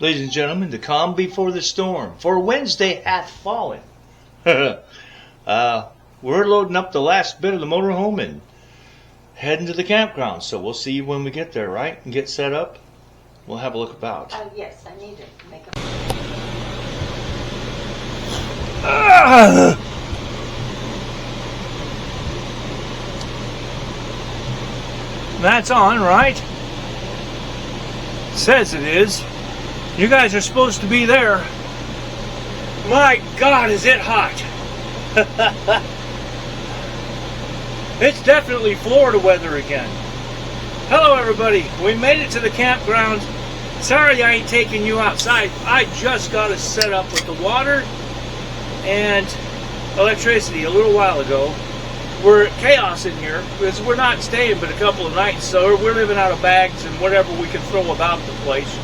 Ladies and gentlemen, the calm before the storm, for Wednesday hath fallen. We're loading up the last bit of the motorhome and heading to the campground, so we'll see you when we get there, right? And get set up. We'll have a look about. Yes, I need to make a... That's on, right? Says it is. You guys are supposed to be there. My God, is it hot? It's definitely Florida weather again. Hello everybody, we made it to the campground. Sorry I ain't taking you outside. I just got us set up with the water and electricity a little while ago. We're chaos in here because we're not staying but a couple of nights, so we're living out of bags and whatever we can throw about the place.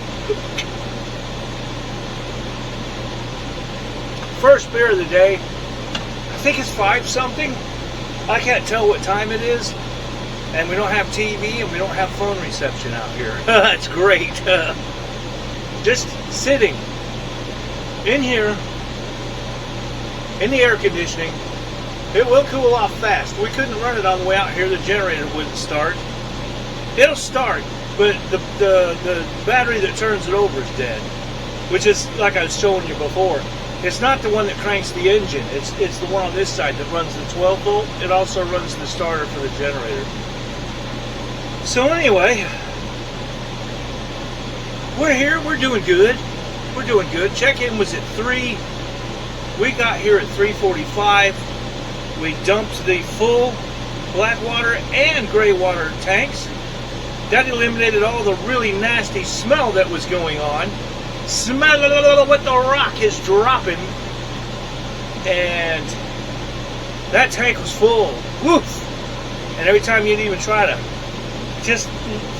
First beer of the day, I think it's 5 something. I can't tell what time it is, and we don't have TV and we don't have phone reception out here. That's great. Just sitting in here in the air conditioning. It will cool off fast. We couldn't run it on the way out here. The generator wouldn't start. It'll start, but the battery that turns it over is dead, which is like I was showing you before. It's not the one that cranks the engine. It's the one on this side that runs the 12 volt. It also runs the starter for the generator. So anyway, we're here. We're doing good. We're doing good. Check-in was at 3. We got here at 3:45. We dumped the full black water and gray water tanks. That eliminated all the really nasty smell that was going on. Smell what the rock is dropping. And that tank was full. Woof! And every time you'd even try to just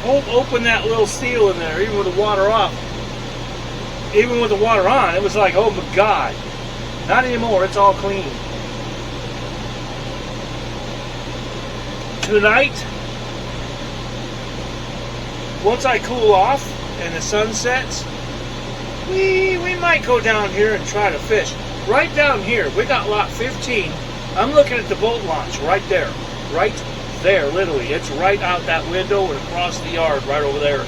open that little seal in there, even with the water off, even with the water on, it was like, oh my God. Not anymore, it's all clean. Tonight, once I cool off and the sun sets, we might go down here and try to fish. Right down here, we got lot 15. I'm looking at the boat launch right there. Right there, literally. It's right out that window and across the yard right over there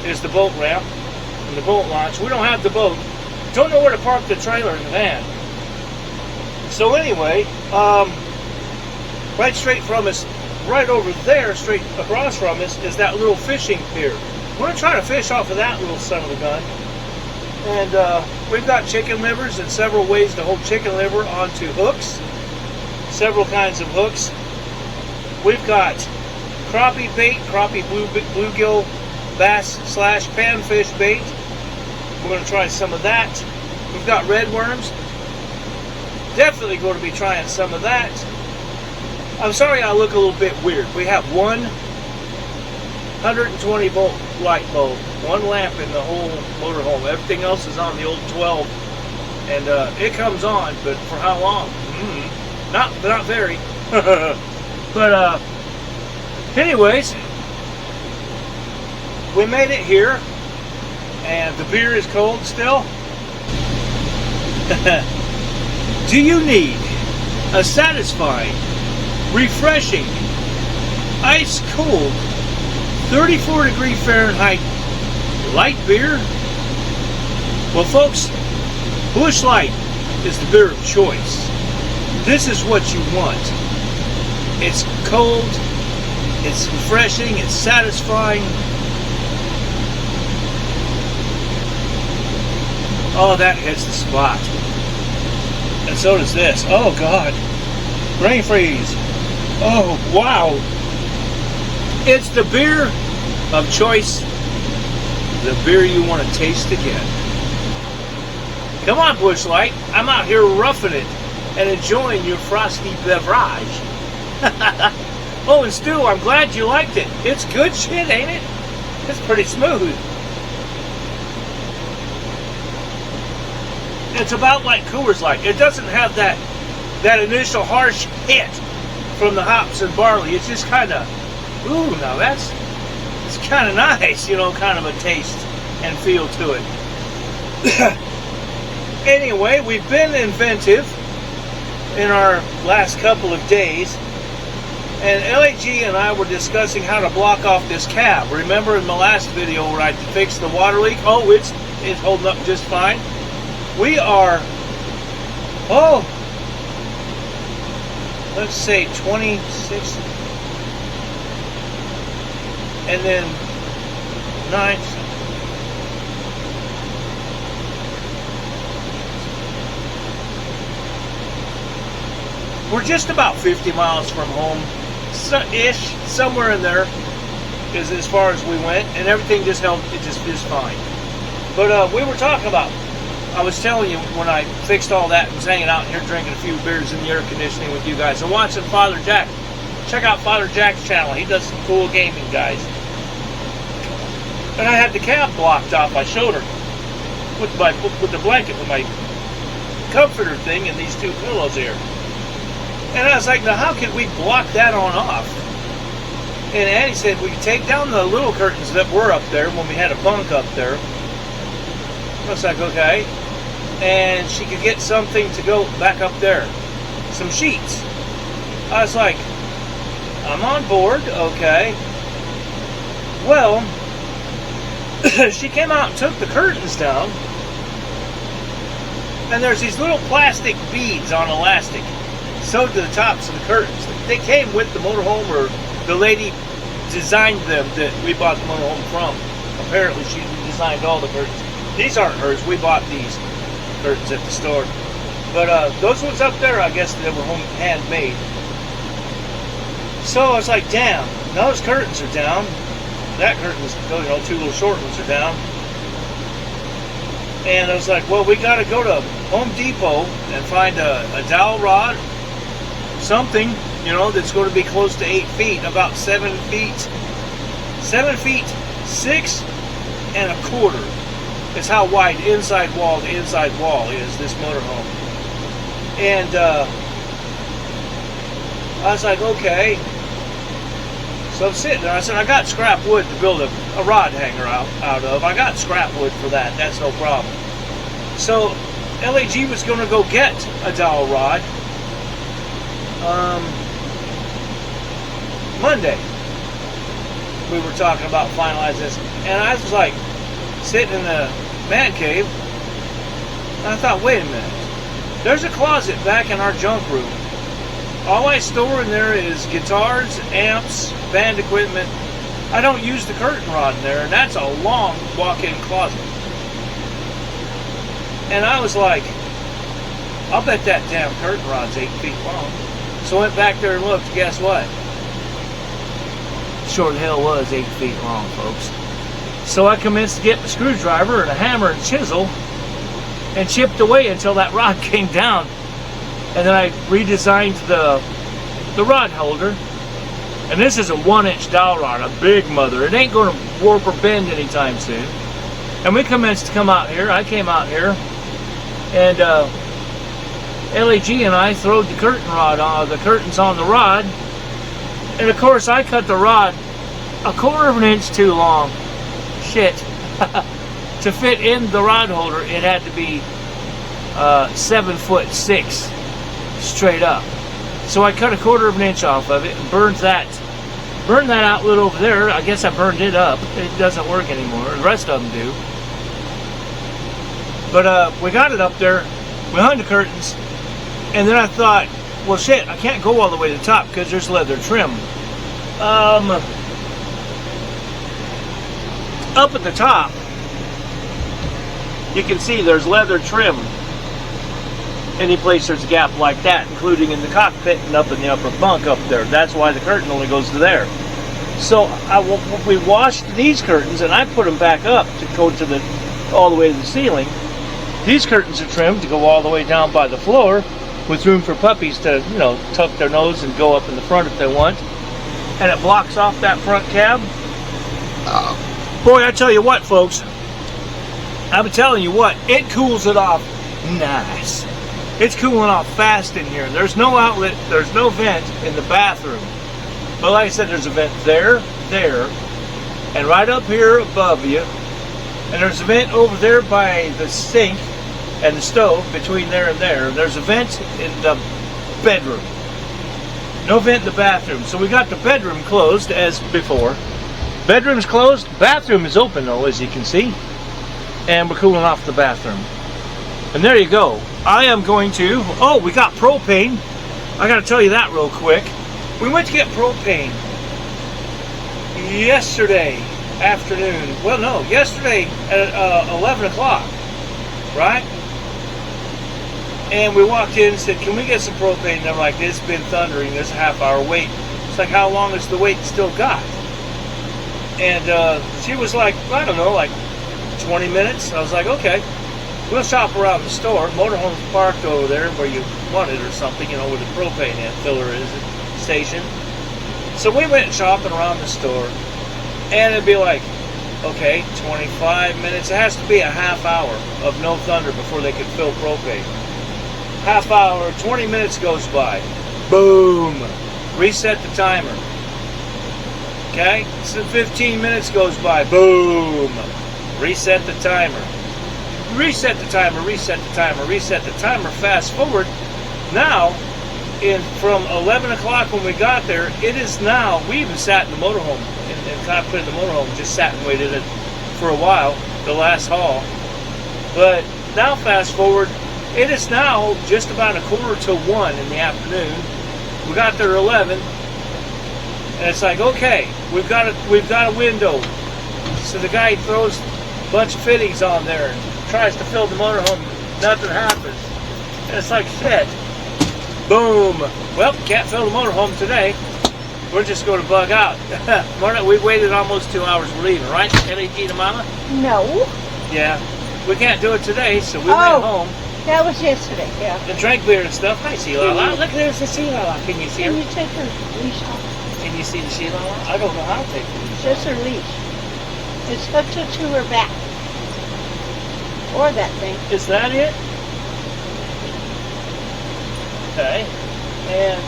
is the boat ramp and the boat launch. We don't have the boat. Don't know where to park the trailer and the van. So anyway, right straight from us, right over there, straight across from us, is that little fishing pier. We're going to try to fish off of that little son of a gun. And we've got chicken livers and several ways to hold chicken liver onto hooks. Several kinds of hooks. We've got crappie bait, crappie bluegill, bass / panfish bait. We're going to try some of that. We've got red worms. Definitely going to be trying some of that. I'm sorry I look a little bit weird. We have one 120 volt light bulb, one lamp in the whole motorhome. Everything else is on the old 12, and it comes on, but for how long? Not very. But anyways, we made it here, and the beer is cold still. Do you need a satisfying, refreshing, ice cold 34-degree Fahrenheit light beer? Well, folks, Busch Light is the beer of choice. This is what you want. It's cold, it's refreshing, it's satisfying. Oh, that hits the spot. And so does this. Oh, God. Brain freeze. Oh, wow. It's the beer of choice. The beer you want to taste again. Come on, Busch Light. I'm out here roughing it and enjoying your frosty beverage. Oh, and Stu, I'm glad you liked it. It's good shit, ain't it? It's pretty smooth. It's about like Coors Light. It doesn't have that initial harsh hit from the hops and barley. It's just kind of, ooh, now it's kind of nice, you know, kind of a taste and feel to it. Anyway, we've been inventive in our last couple of days, and LAG and I were discussing how to block off this cab. Remember in my last video where I fixed the water leak? Oh, it's holding up just fine. We are, let's say 26, and then 9. We're just about 50 miles from home, ish, somewhere in there is as far as we went, and everything just held, it just is fine. But we were talking about, I was telling you when I fixed all that and was hanging out here drinking a few beers in the air conditioning with you guys, and watching Father Jack. Check out Father Jack's channel, he does some cool gaming, guys. And I had the cab blocked off. I showed her with the blanket, with my comforter thing and these two pillows here. And I was like, now how can we block that on off? And Annie said we could take down the little curtains that were up there when we had a bunk up there. I was like, okay. And she could get something to go back up there. Some sheets. I was like, I'm on board, okay. Well, she came out and took the curtains down. And there's these little plastic beads on elastic sewed to the tops of the curtains. They came with the motorhome, or the lady designed them that we bought the motorhome from. Apparently she designed all the curtains. These aren't hers, we bought these curtains at the store. But those ones up there, I guess they were handmade. So I was like, damn, those curtains are down. That curtain's, you know, two little short ones are down. And I was like, well, we gotta go to Home Depot and find a dowel rod, something, you know, that's going to be close to 8 feet, about 7 feet, 7 feet 6 1/4 is how wide inside wall to inside wall is this motorhome. And I was like, okay. So I'm sitting there. I said, I got scrap wood to build a rod hanger out of. I got scrap wood for that. That's no problem. So LAG was going to go get a dowel rod Monday. We were talking about finalizing this, and I was like sitting in the man cave, and I thought, wait a minute, there's a closet back in our junk room. All I store in there is guitars, amps, band equipment. I don't use the curtain rod in there, and that's a long walk-in closet. And I was like, I'll bet that damn curtain rod's 8 feet long. So I went back there and looked. Guess what? Sure the hell was 8 feet long, folks. So I commenced to get the screwdriver and a hammer and chisel and chipped away until that rod came down. And then I redesigned the rod holder. And this is a 1-inch dowel rod, a big mother. It ain't going to warp or bend anytime soon. And we commenced to come out here. I came out here, and LAG and I throwed the curtains on the rod. And of course, I cut the rod 1/4 inch too long. Shit. To fit in the rod holder, it had to be 7'6" straight up. So I cut 1/4 inch off of it and burned that outlet over there. I guess I burned it up. It doesn't work anymore. The rest of them do. But we got it up there. We hung the curtains, and then I thought, well, shit, I can't go all the way to the top because there's leather trim. Up at the top, you can see there's leather trim. Any place there's a gap like that, including in the cockpit and up in the upper bunk up there. That's why the curtain only goes to there. So we washed these curtains, and I put them back up to go to all the way to the ceiling. These curtains are trimmed to go all the way down by the floor, with room for puppies to, you know, tuck their nose and go up in the front if they want. And it blocks off that front cab. Boy, I tell you what, folks. I'm telling you what, it cools it off nice. It's cooling off fast in here. There's no outlet, there's no vent in the bathroom. But like I said, there's a vent there, and right up here above you, And there's a vent over there by the sink and the stove, between there and there. There's a vent in the bedroom. No vent in the bathroom. So we got the bedroom closed as before. Bedroom's closed. Bathroom is open though, as you can see. And we're cooling off the bathroom. And there you go. I am going to... Oh, we got propane. I got to tell you that real quick. We went to get propane yesterday afternoon. Well, no, yesterday at 11 o'clock. Right? And we walked in and said, can we get some propane? And they're like, it's been thundering. There's a half-hour wait. It's like, how long has the wait still got? And she was like, I don't know, like 20 minutes. I was like, okay, we'll shop around the store. Motorhome's parked over there where you want it or something, you know, where the propane filler is, station. So we went shopping around the store. And it'd be like, okay, 25 minutes. It has to be a half hour of no thunder before they can fill propane. Half hour, 20 minutes goes by. Boom. Reset the timer. Okay? So 15 minutes goes by. Boom. Reset the timer. Reset the timer, reset the timer, reset the timer. Fast forward. Now, from 11 o'clock when we got there, it is now, we even sat in the motorhome, and kind of put in the motorhome, just sat and waited for a while, the last haul. But now fast forward, it is now just about 1:45 in the afternoon. We got there at 11, and it's like, okay, we've got a window. So the guy throws a bunch of fittings on there and tries to fill the motorhome. Nothing happens. And it's like, shit. Boom. Well, can't fill the motorhome today. We're just going to bug out. We waited almost 2 hours. We're leaving, right? L.A.G. to Mama? No. Yeah. We can't do it today, so we went home. That was yesterday, yeah. And drank beer and stuff. Hi, Sheila. Look, there's the Sheila. Can you see her? Can you take her leash off? Can you see the Sheila? I don't know how to take the leash Just her leash. It's hooked to her back. Or that thing. Is that it? Okay. And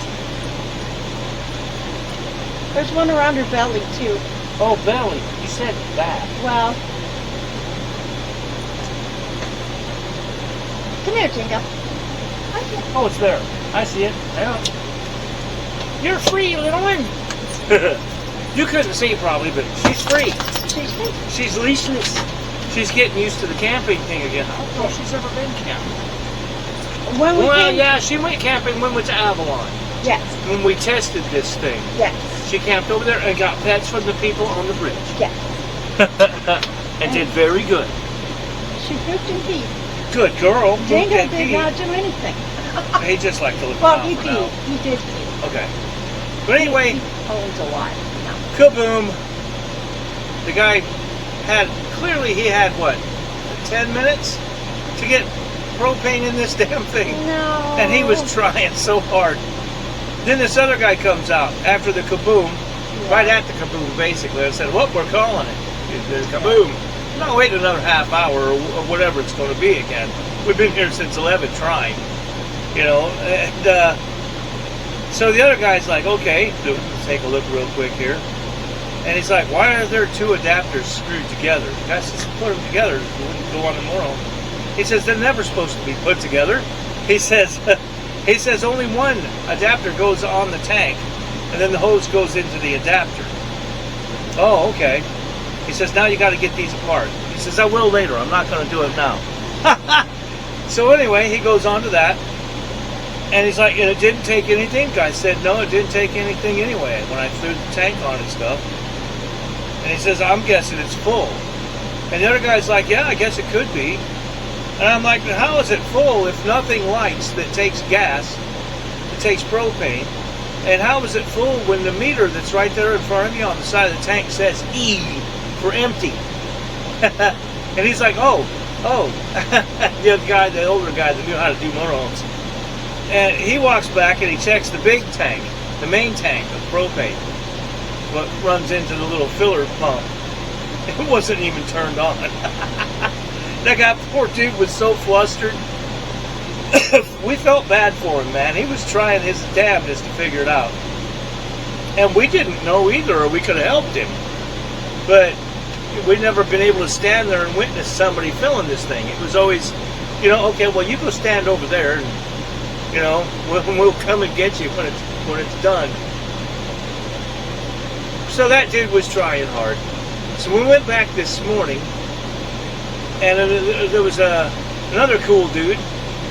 there's one around her belly, too. oh, belly. You said back. Well. Come here, Jingo. Oh, it's there. I see it. Yeah. You're free, little one. You couldn't see probably, but she's free. She's free. She's leashless. She's getting used to the camping thing again. I don't know if she's ever been camping. Well, yeah, she went camping when we went to Avalon. Yes. When we tested this thing. Yes. She camped over there and got pets from the people on the bridge. Yes. And did very good. She pooped and peed. Good girl. Jingo did not do anything. He just liked to look Well, around he for did. now. He did pee. Okay. But anyway, He owns a lot. kaboom. The guy clearly he had what, 10 minutes to get propane in this damn thing. No. And he was trying so hard. Then this other guy comes out after the kaboom, right at the kaboom basically, and said, "What, we're calling it. The kaboom." No, wait another half hour or whatever it's going to be again. We've been here since 11 trying, you know. And so the other guy's like, okay, let's take a look real quick here. And he's like, why are there two adapters screwed together? The guy says, put them together. You wouldn't go on the motorhome. He says, they're never supposed to be put together. He says, only one adapter goes on the tank, and then the hose goes into the adapter. Oh, okay. He says, now you got to get these apart. He says, I will later. I'm not going to do it now. So anyway, he goes on to that. And he's like, and it didn't take anything? Guy said, no, it didn't take anything anyway when I threw the tank on and stuff. And he says, I'm guessing it's full. And the other guy's like, yeah, I guess it could be. And I'm like, how is it full if nothing lights that takes gas, that takes propane? And how is it full when the meter that's right there in front of you on the side of the tank says E for empty? And he's like, oh. The other guy, the older guy that knew how to do motorhomes. And he walks back and he checks the big tank, the main tank of propane, what runs into the little filler pump. It wasn't even turned on. That guy, poor dude, was so flustered. We felt bad for him, man. He was trying his damnedest to figure it out. And we didn't know either, or we could have helped him. But we'd never been able to stand there and witness somebody filling this thing. It was always, you know, okay, well, you go stand over there, and you know, we'll come and get you when it's done. So that dude was trying hard. So we went back this morning, and there was another cool dude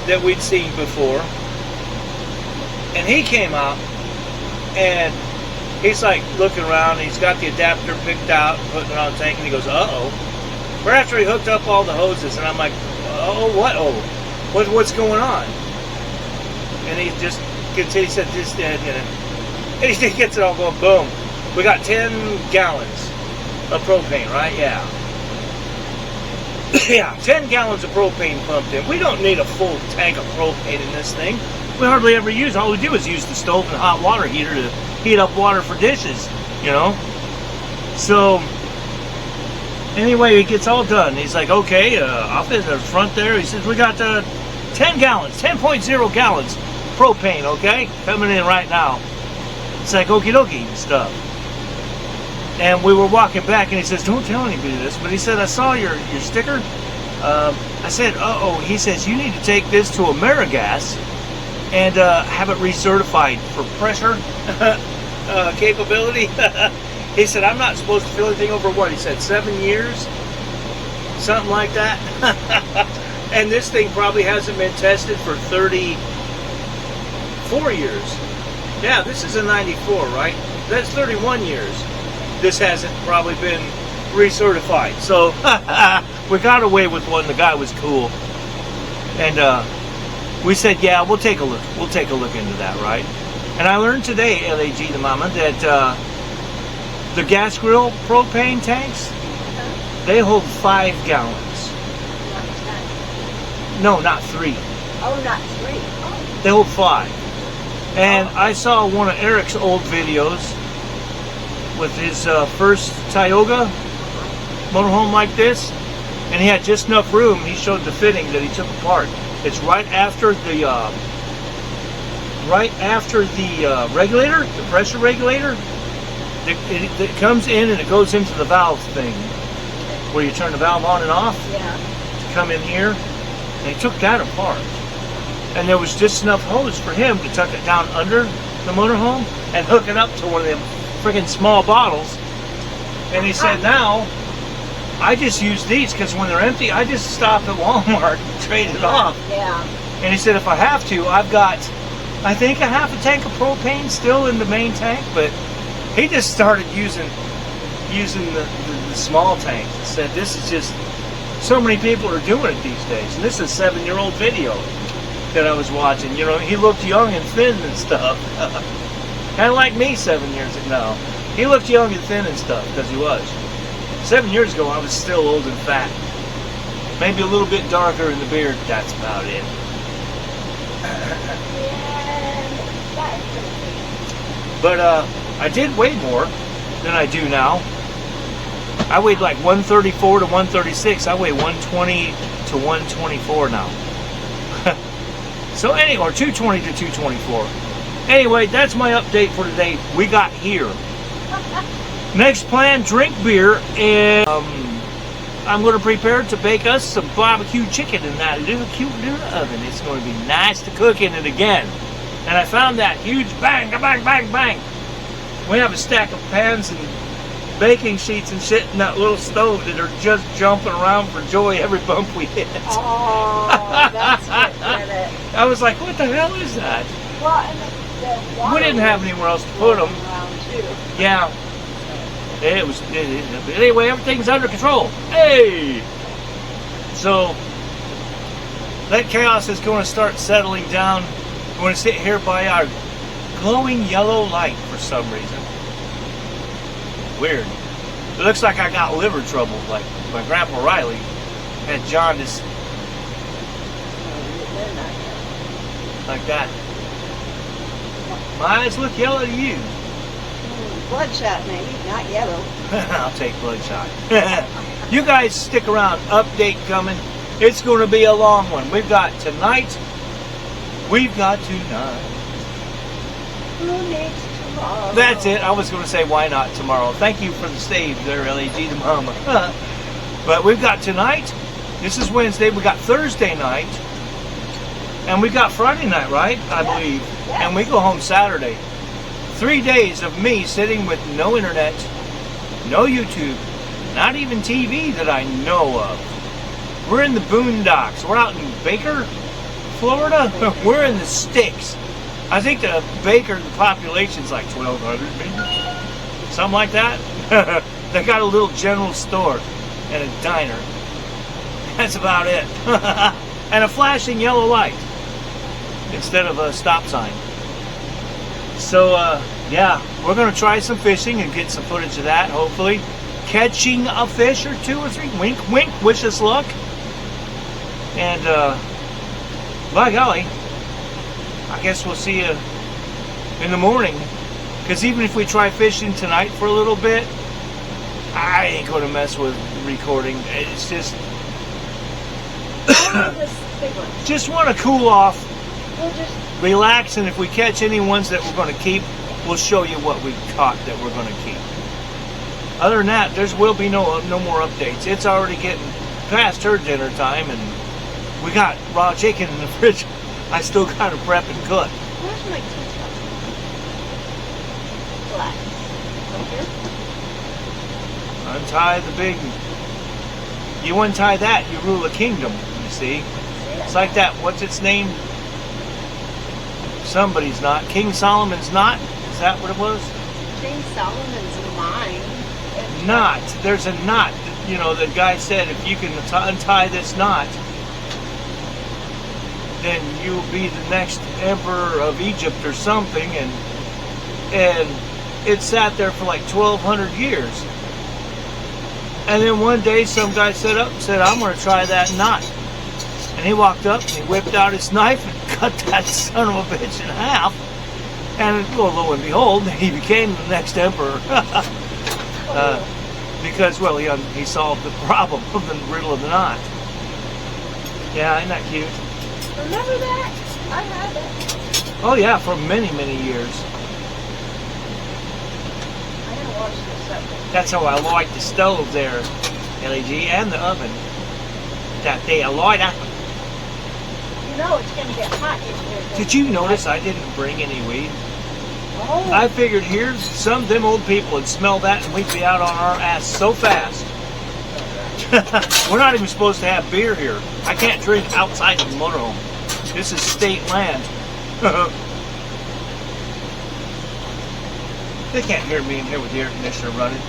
that we'd seen before, and he came out, and he's like looking around, and he's got the adapter picked out, and putting it on the tank, and he goes, uh-oh. Right after he hooked up all the hoses, and I'm like, oh, what? Oh, what's going on? And he just continues, he said, just, and he gets it all going, boom. We got 10 gallons of propane, right? Yeah. Yeah, 10 gallons of propane pumped in. We don't need a full tank of propane in this thing. We hardly ever use, all we do is use the stove and hot water heater to heat up water for dishes, you know? So, anyway, it gets all done. He's like, okay, off in the front there, he says, we got 10 gallons, 10.0 gallons propane, okay? Coming in right now. It's like, okie dokie and stuff. And we were walking back, and he says, don't tell anybody this, but he said, I saw your sticker. I said, uh-oh. He says, you need to take this to AmeriGas and have it recertified for pressure capability. He said, I'm not supposed to fill anything over what? He said, 7 years? Something like that. And this thing probably hasn't been tested for 34 years. Yeah, this is a 94, right? That's 31 years. This hasn't probably been recertified. So we got away with one. The guy was cool. And we said, yeah, we'll take a look. We'll take a look into that, right? And I learned today, LAG the mama, that the gas grill propane tanks, they hold 5 gallons. Not 10. No, not 3. Oh, not 3. Oh. They hold 5. And I saw one of Eric's old videos with his first Tioga motorhome like this, and he had just enough room. He showed the fitting that he took apart. It's right after the regulator, the pressure regulator. It comes in and it goes into the valve thing where you turn the valve on and off. Yeah. To come in here, and he took that apart. And there was just enough hose for him to tuck it down under the motorhome and hook it up to one of them friggin' small bottles. And he said, now I just use these because when they're empty, I just stop at Walmart and trade it off. Yeah. And he said, if I have to, I've got, I think, a half a tank of propane still in the main tank, but he just started using the small tank. He said, this is just, so many people are doing it these days. And this is a 7-year-old video that I was watching. You know, he looked young and thin and stuff. Kind of like me 7 years ago. No, he looked young and thin and stuff because he was. 7 years ago, I was still old and fat. Maybe a little bit darker in the beard. That's about it. But I did weigh more than I do now. I weighed like 134 to 136. I weigh 120 to 124 now. So anyway, or 220 to 224. Anyway, that's my update for today. We got here. Next plan, drink beer, and I'm going to prepare to bake us some barbecue chicken in that little cute little oven. It's going to be nice to cook in it again. And I found that huge bang, bang, bang, bang. We have a stack of pans and baking sheets and shit in that little stove that are just jumping around for joy every bump we hit. Oh, that's what did it. I was like, what the hell is that? Well, and the water We didn't have anywhere else to put them. around too. Yeah. Anyway, everything's under control. Hey! So, that chaos is going to start settling down. We're going to sit here by our glowing yellow light for some reason. Weird. It looks like I got liver trouble, like my Grandpa Riley had jaundice. Like that. My eyes look yellow to you. Bloodshot, maybe, not yellow. I'll take bloodshot. You guys stick around. Update coming. It's going to be a long one. We've got tonight. We've got tonight. Who needs to tomorrow. That's it. I was going to say, why not tomorrow? Thank you for the save there, LAG the mama. But we've got tonight. This is Wednesday. We got Thursday night. And we got Friday night, right? I believe. Yes. And we go home Saturday. 3 days of me sitting with no internet, no YouTube, not even TV that I know of. We're in the boondocks. We're out in Baker, Florida. We're in the sticks. I think the Baker, the population's like 1,200 maybe. Something like that. They got a little general store and a diner. That's about it. And a flashing yellow light instead of a stop sign. So, yeah, we're going to try some fishing and get some footage of that, hopefully. Catching a fish or two or three. Wink, wink. Wish us luck. And, by golly, I guess we'll see you in the morning. Because even if we try fishing tonight for a little bit, I ain't going to mess with recording. It's just... just want to cool off, We'll just relax, and if we catch any ones that we're going to keep, we'll show you what we caught that we're going to keep. Other than that, there will be no more updates. It's already getting past her dinner time, and we got raw chicken in the fridge. I still got to prep and cook. Where's my teacup? Black. Over here? Untie the big... You untie that, you rule a kingdom, you see. It's like that, what's its name? Somebody's knot. King Solomon's knot? Is that what it was? King Solomon's mine. Knot. There's a knot. You know, the guy said if you can untie this knot, then you'll be the next emperor of Egypt or something. And it sat there for like 1,200 years. And then one day some guy sat up and said, I'm going to try that knot. And he walked up and he whipped out his knife and cut that son of a bitch in half. And well, lo and behold, he became the next emperor. Because, well, he solved the problem of the riddle of the knot. Yeah, isn't that cute? Remember that? I had it. Oh, yeah, for many, many years. I didn't watch this episode. That's how I like the stove there, LAG, and the oven. That they light up. You know it's going to get hot in here. Did you notice I didn't bring any weed? Oh. I figured here, some of them old people would smell that and we'd be out on our ass so fast. We're not even supposed to have beer here. I can't drink outside of the motorhome. This is state land. They can't hear me in here with the air conditioner running.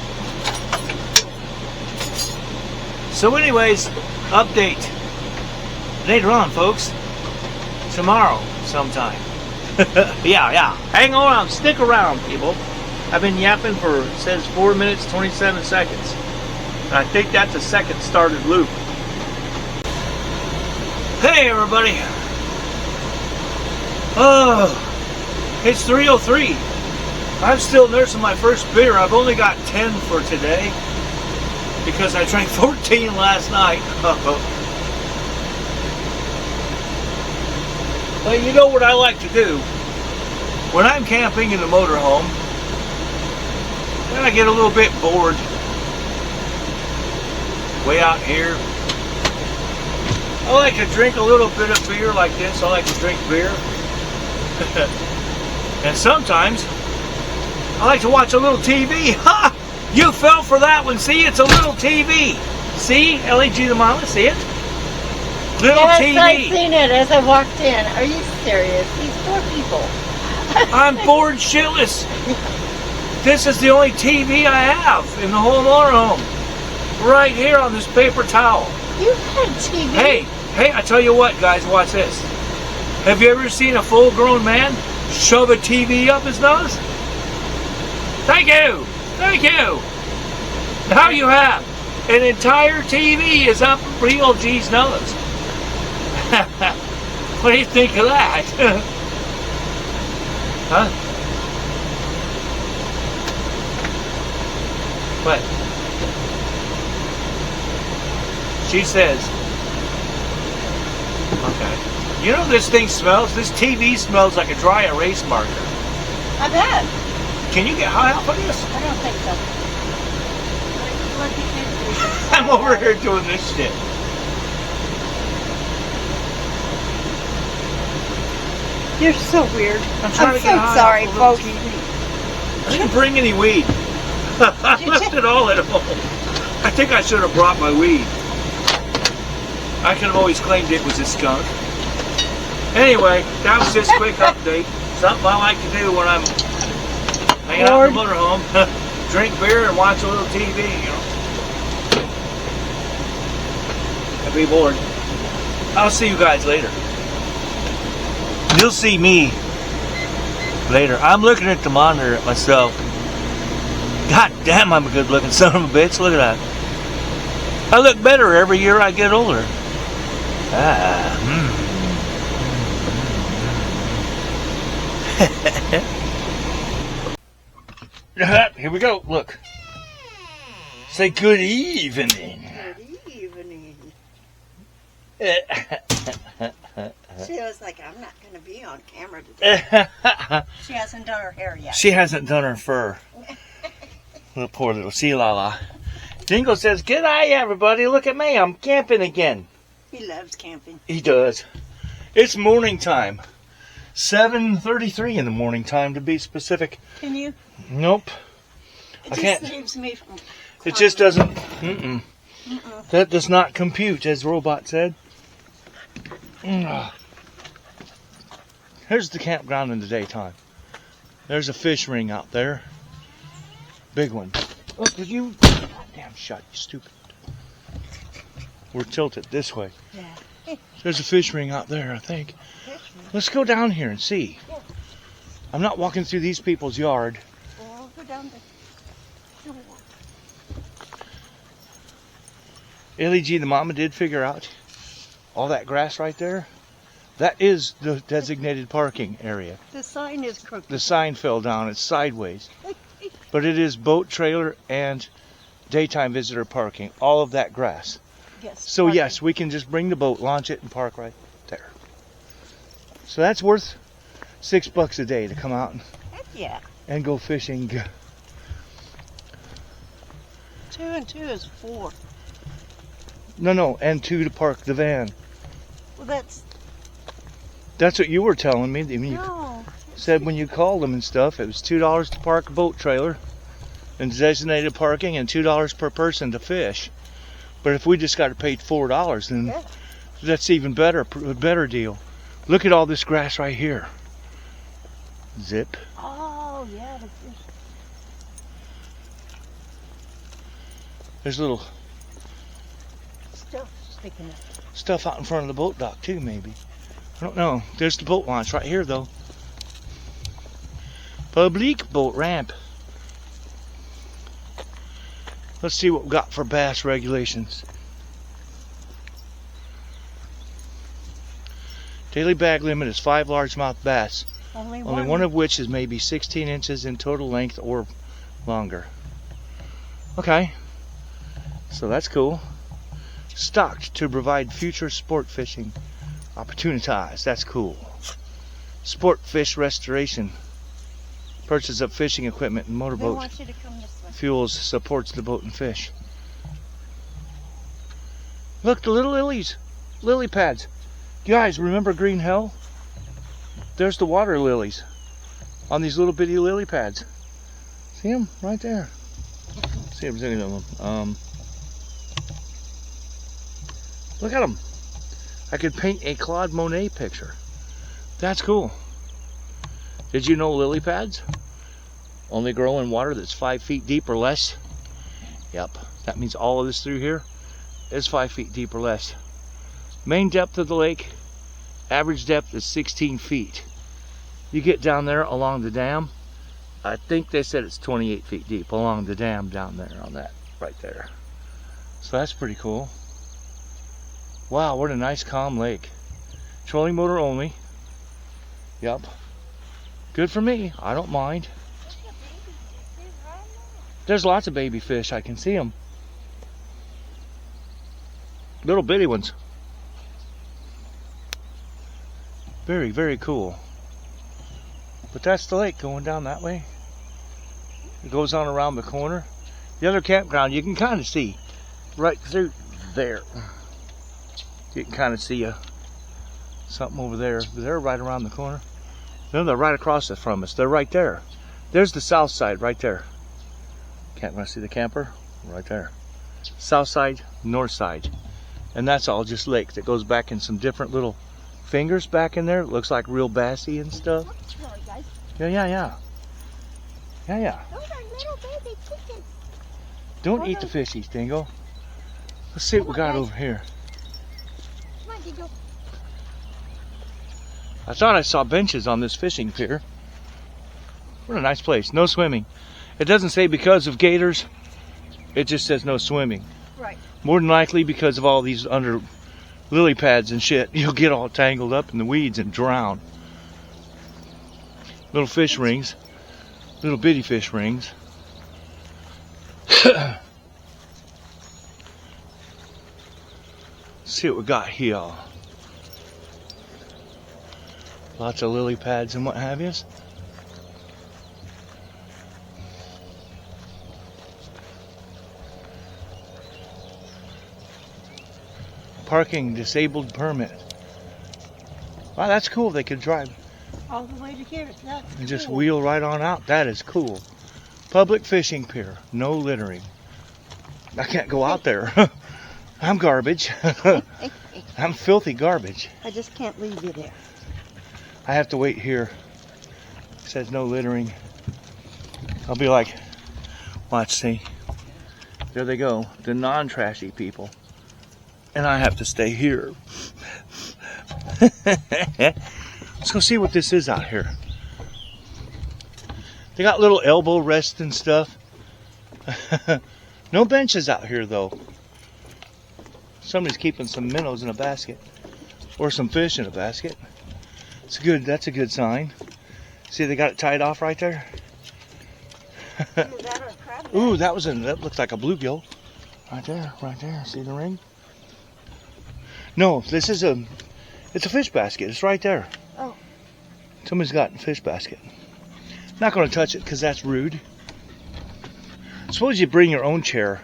So anyways, update. Later on, folks. Tomorrow, sometime. Yeah. Hang on, stick around, people. I've been yapping for, it says 4 minutes, 27 seconds. And I think that's a second started loop. Hey, everybody. Oh, it's 3:03. I'm still nursing my first beer. I've only got 10 for today because I drank 14 last night. But you know what I like to do? When I'm camping in the motorhome, then I get a little bit bored. Way out here. I like to drink a little bit of beer like this. I like to drink beer. And sometimes I like to watch a little TV. Ha! You fell for that one. See, it's a little TV. See? LAG the Mama, see it? Little Yes, TV. I seen it as I walked in. Are you serious? These poor people. I'm bored shitless. This is the only TV I have in the whole motorhome. Right here on this paper towel. You've had TV. Hey, I tell you what, guys, watch this. Have you ever seen a full-grown man shove a TV up his nose? Thank you. Now you have an entire TV is up BLG's nose. What do you think of that? Huh? What? She says, okay. You know this thing smells? This TV smells like a dry erase marker. I bet. Can you get hot off of this? I don't think so. Look at this. I'm over here doing this shit. You're so weird. I'm trying to so get hot sorry, off of folks. the TV. I didn't bring any weed. I left it all at home. I think I should have brought my weed. I could have always claimed it was a skunk. Anyway, that was just a quick update. Something I like to do when I'm hanging out in the motorhome. Drink beer and watch a little TV, you know. I'd be bored. I'll see you guys later. You'll see me later. I'm looking at the monitor at myself. God damn, I'm a good looking son of a bitch. Look at that. I look better every year I get older. Here we go. Look. Say good evening. Good evening. She was like, I'm not going to be on camera today. She hasn't done her hair yet. She hasn't done her fur. Little poor little sea lala. Dingo says, "G'day, everybody. Look at me. I'm camping again." He loves camping. He does. It's morning time. 7:33 in the morning time, to be specific. Can you? Nope. It I just can't. saves me from... It just doesn't. That does not compute, as the robot said. Here's the campground in the daytime. There's a fish ring out there. Big one. Look, did you... Damn shut, you stupid. We're tilted this way. Yeah. There's a fish ring out there, I think. Let's go down here and see. Yeah. I'm not walking through these people's yard. Well, I'll go down there. LEG, the mama did figure out all that grass right there. That is the designated parking area. The sign is crooked. The sign fell down. It's sideways. But it is boat, trailer, and daytime visitor parking. All of that grass. Yes. So parking. yes, we can just bring the boat, launch it, and park right there. So that's worth $6 a day to come out Heck yeah. and go fishing. 2 and 2 is 4. No, and $2 to park the van. Well, that's... That's what you were telling me. I mean, you No. said when you called them and stuff, it was $2 to park a boat trailer and designated parking, and $2 per person to fish. But if we just got paid $4, then Yeah. that's even better, a better deal. Look at all this grass right here. Zip. Oh, yeah. There's little Stuff sticking up. stuff out in front of the boat dock too, maybe. I don't know. There's the boat launch right here, though. Public boat ramp. Let's see what we got for bass regulations. Daily bag limit is 5 largemouth bass, Only only one of which is maybe 16 inches in total length or longer. Okay, so that's cool. Stocked to provide future sport fishing opportunities. That's cool. Sport fish restoration. Purchase of fishing equipment and They motorboat want you to come this way. fuels supports the boat and fish. Look, the little lilies. Lily pads. Guys, remember Green Hell? There's the water lilies on these little bitty lily pads. See them right there? See if there's any of them. Look at them. I could paint a Claude Monet picture. That's cool. Did you know lily pads only grow in water that's 5 feet deep or less? Yep, that means all of this through here is 5 feet deep or less. Main depth of the lake, average depth is 16 feet. You get down there along the dam, I think they said it's 28 feet deep along the dam down there on that right there. So that's pretty cool. Wow, what a nice calm lake. Trolling motor only. Yep. Good for me. I don't mind. There's lots of baby fish. I can see them. Little bitty ones. Very, very cool. But that's the lake going down that way. It goes on around the corner. The other campground you can kind of see right through there. You can kind of see something over there. They're right around the corner. No, they're right across it from us. They're right there. There's the south side right there. Can't want to see the camper? Right there. South side, north side. And that's all just lake that goes back in some different little fingers back in there. It looks like real bassy and stuff. Yeah. Those are little baby chickens. Don't eat the fishies, Dingo. Let's see what we got over here. Come on, Dingo. I thought I saw benches on this fishing pier. What a nice place. No swimming. It doesn't say because of gators. It just says no swimming. Right. More than likely because of all these under lily pads and shit. You'll get all tangled up in the weeds and drown. Little fish rings. Little bitty fish rings. See what we got here. Lots of lily pads and what have yous. Parking disabled permit. Wow, that's cool. They could drive All the way to here. That's and just cool. wheel right on out. That is cool. Public fishing pier. No littering. I can't go out there. I'm garbage. I'm filthy garbage. I just can't leave you there. I have to wait here. It says no littering. I'll be like, watch, see. There they go. The non-trashy people. And I have to stay here. Let's go see what this is out here. They got little elbow rests and stuff. No benches out here though. Somebody's keeping some minnows in a basket. Or some fish in a basket. That's a good sign. See, they got it tied off right there. Ooh, that looks like a bluegill. Right there. See the ring? No, it's a fish basket. It's right there. Oh. Somebody's got a fish basket. Not going to touch it because that's rude. Suppose you bring your own chair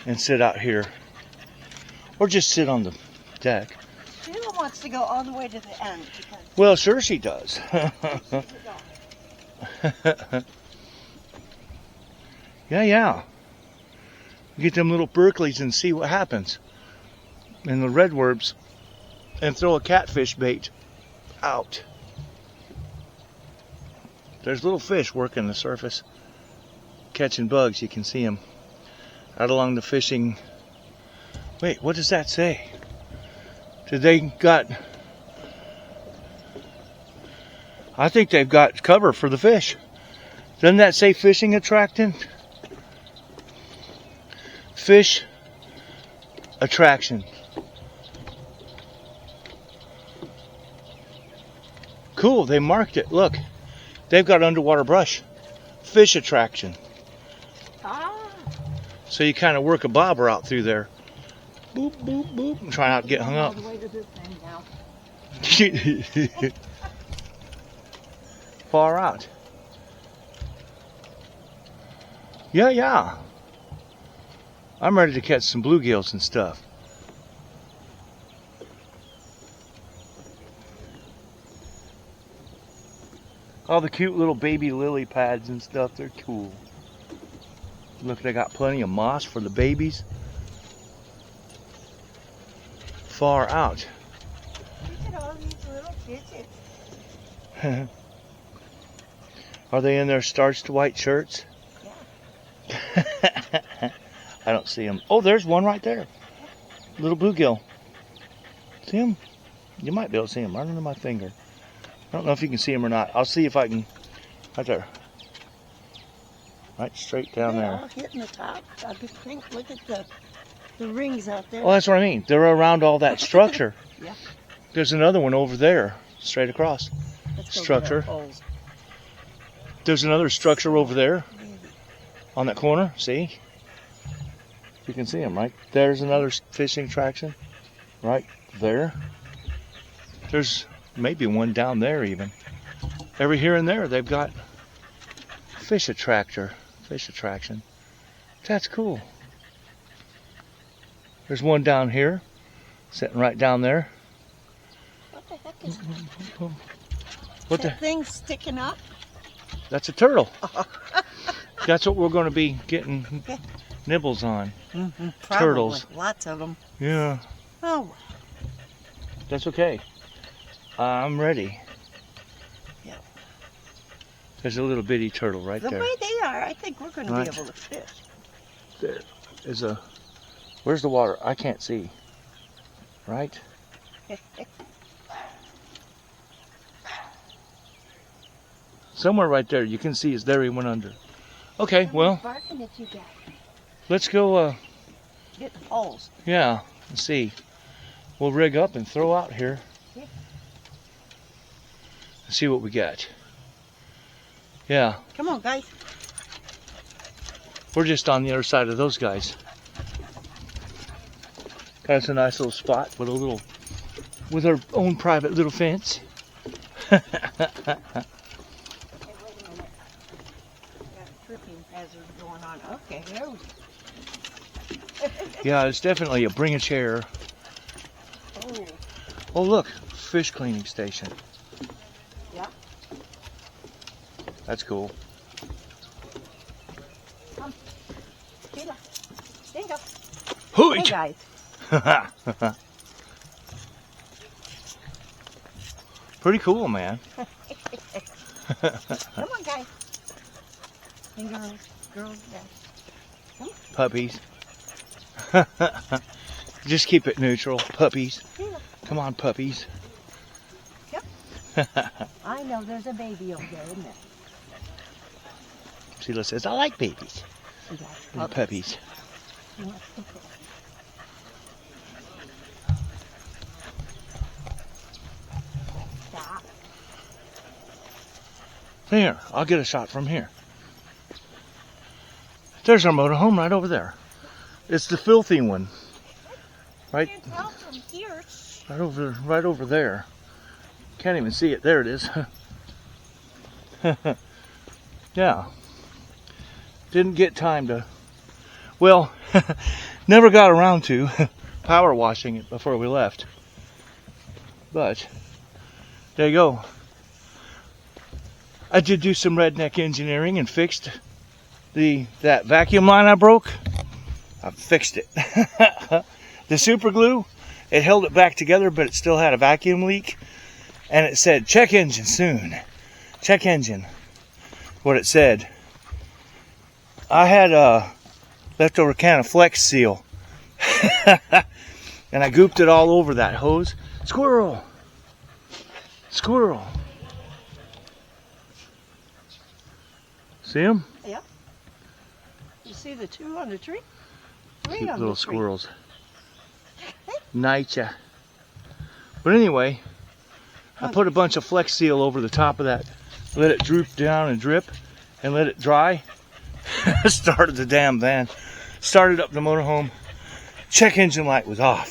and sit out here. Or just sit on the deck. Sheila wants to go all the way to the end. Because Well, sure she does. Yeah. Get them little Berkeleys and see what happens. And the redworms. And throw a catfish bait out. There's little fish working the surface. Catching bugs, you can see them. Out along the fishing. Wait, what does that say? I think they've got cover for the fish. Doesn't that say fishing attractant? Fish attraction. Cool, they marked it. Look, they've got underwater brush. Fish attraction. Ah. So you kind of work a bobber out through there. Boop, boop, boop. And try not to get hung All up. the way to this end now. Far out. Yeah. I'm ready to catch some bluegills and stuff. All the cute little baby lily pads and stuff, they're cool. Look, they got plenty of moss for the babies. Far out. look at all these little fidgets. Are they in their starched white shirts? Yeah. I don't see them. Oh, there's one right there. Little bluegill. See him? You might be able to see him right under my finger. I don't know if you can see him or not. I'll see if I can. Right there. Right straight down They're there. all hitting the top. I just think, look at the rings out there. Well, that's what I mean. They're around all that structure. Yeah. There's another one over there, straight across. Let's go structure. to our poles. There's another structure over there on that corner. See? You can see them, right? There's another fishing attraction right there. There's maybe one down there even. Every here and there they've got fish attraction. That's cool. There's one down here, sitting right down there. What the heck is What that thing sticking up? That's a turtle. That's what we're going to be getting nibbles on. Mm-hmm. Turtles. Lots of them. Yeah. Oh. That's okay. I'm ready. Yeah. There's a little bitty turtle right The there. way they are, I think we're going to Right. be able to fish. There is a. Where's the water? I can't see. Right? Somewhere right there. You can see it's there. He went under. Okay, well, Barking at you guys. let's go. Get the poles. Yeah, let's see. We'll rig up and throw out here. Yeah. Let's see what we got. Yeah, Come on, guys. we're just on the other side of those guys. That's a nice little spot with our own private little fence. Hey, wait a minute. We got a tripping hazard going on. Okay, there we go. Yeah, it's definitely a bring a chair. Oh, Oh look, fish cleaning station. yeah. That's cool. Come. Get up. Stand up. Hooey! Hey, guys. Pretty cool, man. Come on, guys. And girls, guys. Puppies. Just keep it neutral. Puppies. Yeah. Come on, puppies. I know there's a baby over there, isn't there? Sheila says, I like babies. You got And puppies. Stop. Here, I'll get a shot from here. There's our motorhome right over there. It's the filthy one. Right, You can tell from here. right over there. Can't even see it. There it is. Yeah. Didn't get time to, well, never got around to power washing it before we left. But there you go. I did do some redneck engineering and fixed that vacuum line I broke. I fixed it. The super glue, it held it back together, but it still had a vacuum leak. And it said, check engine soon. Check engine. What it said. I had a leftover can of Flex Seal. And I gooped it all over that hose. Squirrel. Squirrel. See him? Yep. You see the two on the tree? Three Cute on little the tree. squirrels. Nightja. But anyway, I put a bunch of Flex Seal over the top of that. Let it droop down and drip and let it dry. Started the damn van. Started up the motorhome. Check engine light was off.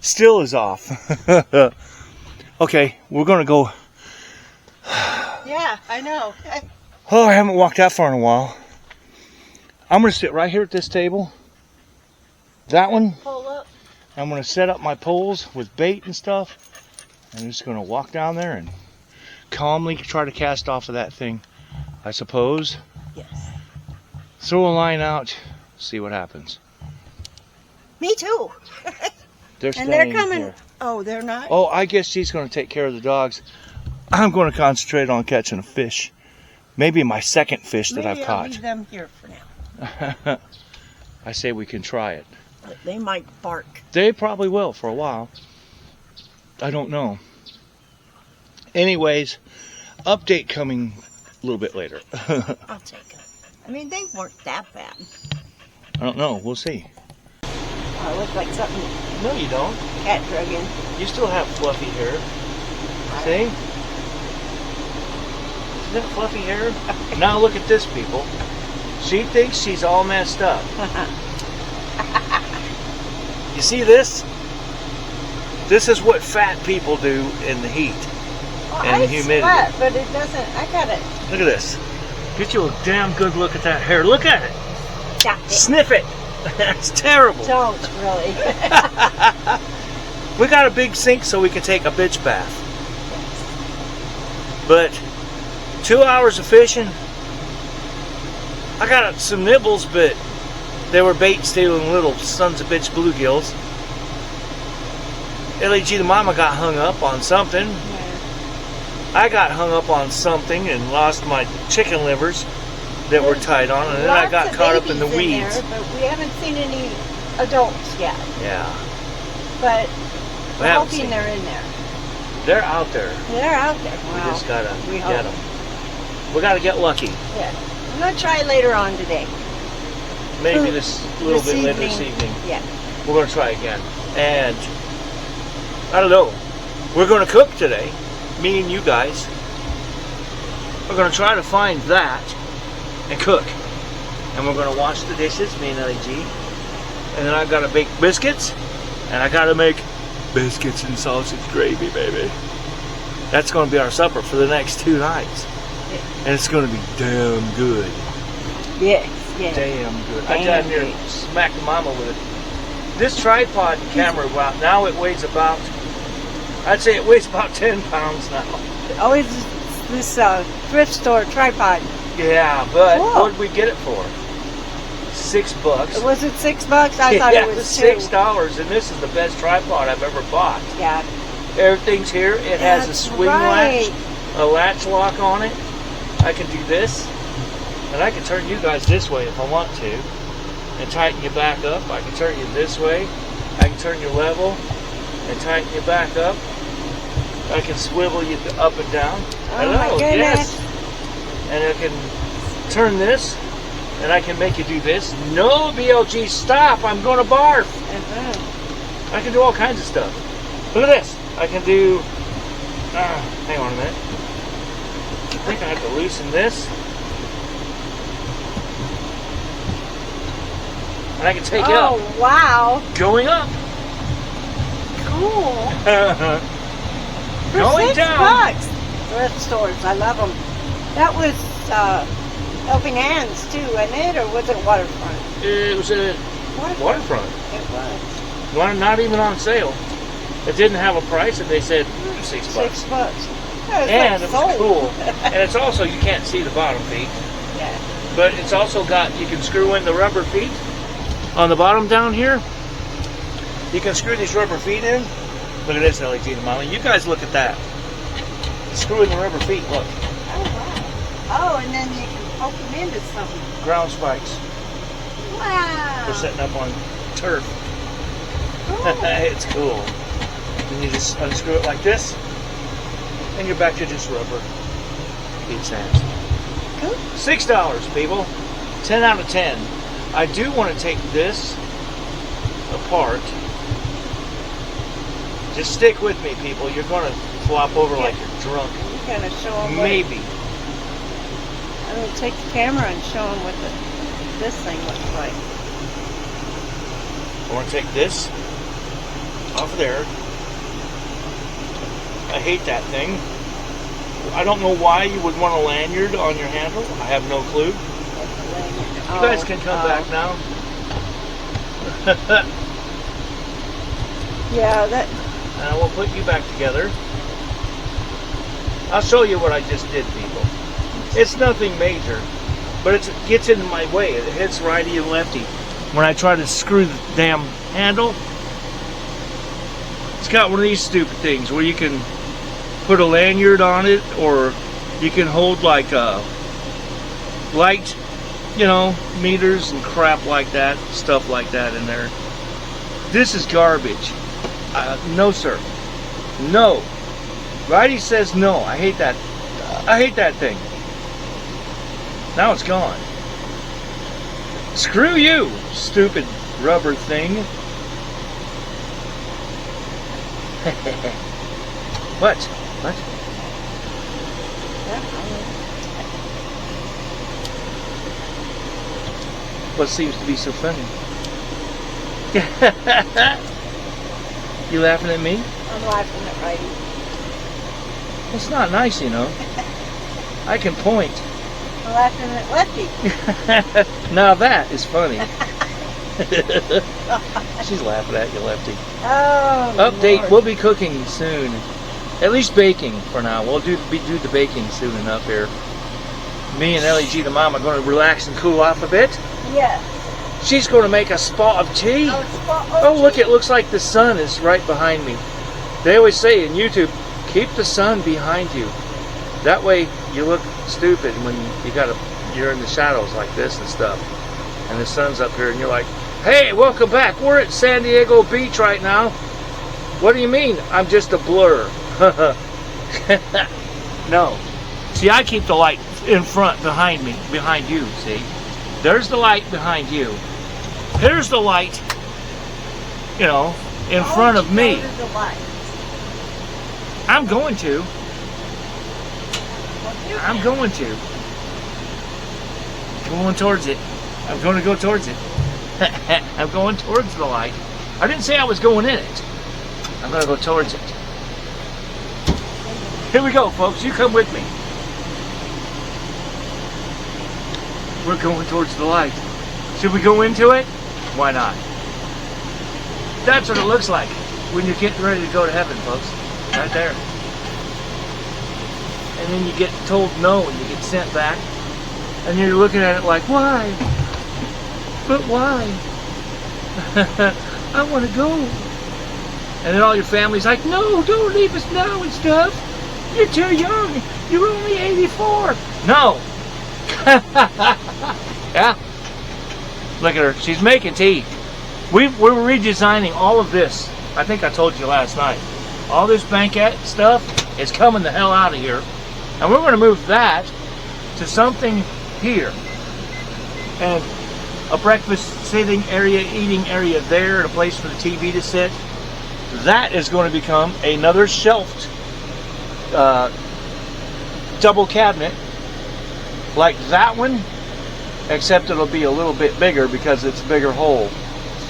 Still is off. Okay, we're gonna go. Yeah, I know. Oh, I haven't walked that far in a while. I'm gonna sit right here at this table. That one. Pull up. I'm gonna set up my poles with bait and stuff. I'm just gonna walk down there and calmly try to cast off of that thing, I suppose. Yes. Throw a line out, see what happens. Me too. They're And they're staying coming. here. Oh, they're not? Oh, I guess she's gonna take care of the dogs. I'm gonna concentrate on catching a fish. Maybe my second fish that Maybe I've I'll caught. leave them here for now. I say we can try it. But they might bark. They probably will for a while. I don't know. Anyways, update coming a little bit later. I'll take them. I mean, they weren't that bad. I don't know. We'll see. Oh, it looked like something No, you don't. cat drug in. You still have fluffy hair. See? Isn't that fluffy hair? Now look at this, people. She thinks she's all messed up. You see this? This is what fat people do in the heat Well, and I humidity. sweat, but it doesn't. I got it. Look at this. Get you a damn good look at that hair. Look at it. Stop it. Sniff it. That's terrible. Don't really. We got a big sink so we can take a bitch bath. But 2 hours of fishing. I got some nibbles, but they were bait stealing little sons of bitch bluegills. LAG the mama got hung up on something. I got hung up on something and lost my chicken livers that were tied on, and then I got caught up in the weeds. There, but we haven't seen any adults yet. Yeah. But We we're haven't hoping seen they're in there. They're out there. They're out there. We Wow. just gotta We get hope. them. We gotta get lucky. Yeah. I'm gonna try later on today. Maybe this little This bit later this evening. evening. Yeah. We're gonna try again. And I don't know. We're gonna cook today. Me and you guys. We're gonna try to find that and cook. And we're gonna wash the dishes, me and LAG. And then I've gotta bake biscuits. And I gotta make biscuits and sausage gravy, baby. That's gonna be our supper for the next 2 nights. And it's gonna be damn good. Yes. Yes. Damn good. I Damn got here good. and smacked the mama with it. This tripod camera, well, now it weighs about, I'd say it weighs about 10 pounds now. Always this thrift store tripod. Yeah, but Cool. what did we get it for? $6. Was it $6? I thought Yeah, it was $6, and this is the best tripod I've ever bought. Yeah. Everything's here. It has a That's swing right. latch, a latch lock on it. I can do this, and I can turn you guys this way if I want to, and tighten you back up. I can turn you this way. I can turn you level and tighten you back up. I can swivel you up and down. Oh my goodness. Yes. And I can turn this, and I can make you do this. No, BLG, stop! I'm going to barf. I can do all kinds of stuff. Look at this. I can do. Hang on a minute. I think I have to loosen this, and I can take it up. Oh, wow. Going up. Cool. For Going $6. down. Thrift stores, I love them. That was Helping Hands too, wasn't it? Or was it Waterfront? It was a waterfront. It was. One not even on sale. It didn't have a price, and they said $6. $6. That was And like it was sold. cool. And it's also, you can't see the bottom feet, Yeah. but it's also got, you can screw in the rubber feet on the bottom down here. You can screw these rubber feet in. Look at this, LAG and Molly. You guys look at that. Screw in the rubber feet, look. Oh, wow. Oh, and then you can poke them into something. Ground spikes. Wow. They're setting up on turf. Cool. It's cool. And you just unscrew it like this, and you're back to just rubber. Feet sands. Cool. $6, people. 10 out of 10. I do want to take this apart. Just stick with me, people. You're going to flop over like you're drunk. You gotta show them. Maybe. I'm gonna take the camera and show them what this thing looks like. I want to take this off there. I hate that thing. I don't know why you would want a lanyard on your handle. I have no clue. You guys can come back now. Yeah, that. And we'll put you back together. I'll show you what I just did, people. It's nothing major, but it gets into my way. It hits righty and lefty. When I try to screw the damn handle, it's got one of these stupid things where you can put a lanyard on it, or you can hold like light, meters and crap like that, stuff like that in there. This is garbage. No, sir. No. Righty says no. I hate that. I hate that thing. Now it's gone. Screw you, stupid rubber thing. What? What? What seems to be so funny? You laughing at me? I'm laughing at Righty. It's not nice, I can point. laughing at Lefty. Now that is funny. She's laughing at you, Lefty. Oh, Update, Lord. we'll be cooking soon. At least baking for now. We'll do the baking soon enough here. Me and LEG, the mom, are going to relax and cool off a bit. Yes. She's going to make a spot of tea. Oh, look, it looks like the sun is right behind me. They always say in YouTube, keep the sun behind you. That way you look stupid when you're in the shadows like this and stuff. And the sun's up here and you're like, hey, welcome back. We're at San Diego Beach right now. What do you mean? I'm just a blur. No. See, I keep the light in front, behind me, behind you, see? There's the light behind you. Here's the light, you know, in front of me. I'm going to. I'm going to. Going towards it. I'm going to go towards it. I'm going towards the light. I didn't say I was going in it. I'm going to go towards it. Here we go, folks. You come with me. We're going towards the light. Should we go into it? Why not? That's what it looks like when you're getting ready to go to heaven, folks. Right there. And then you get told no and you get sent back. And you're looking at it like, why? But why? I want to go. And then all your family's like, no, don't leave us now and stuff. You're too young. You're only 84. No. Yeah. Look at her. She's making tea. We're redesigning all of this. I think I told you last night. All this banquet stuff is coming the hell out of here. And we're going to move that to something here. And a breakfast sitting area, eating area there, and a place for the TV to sit. That is going to become another shelved double cabinet like that one, except it'll be a little bit bigger because it's a bigger hole.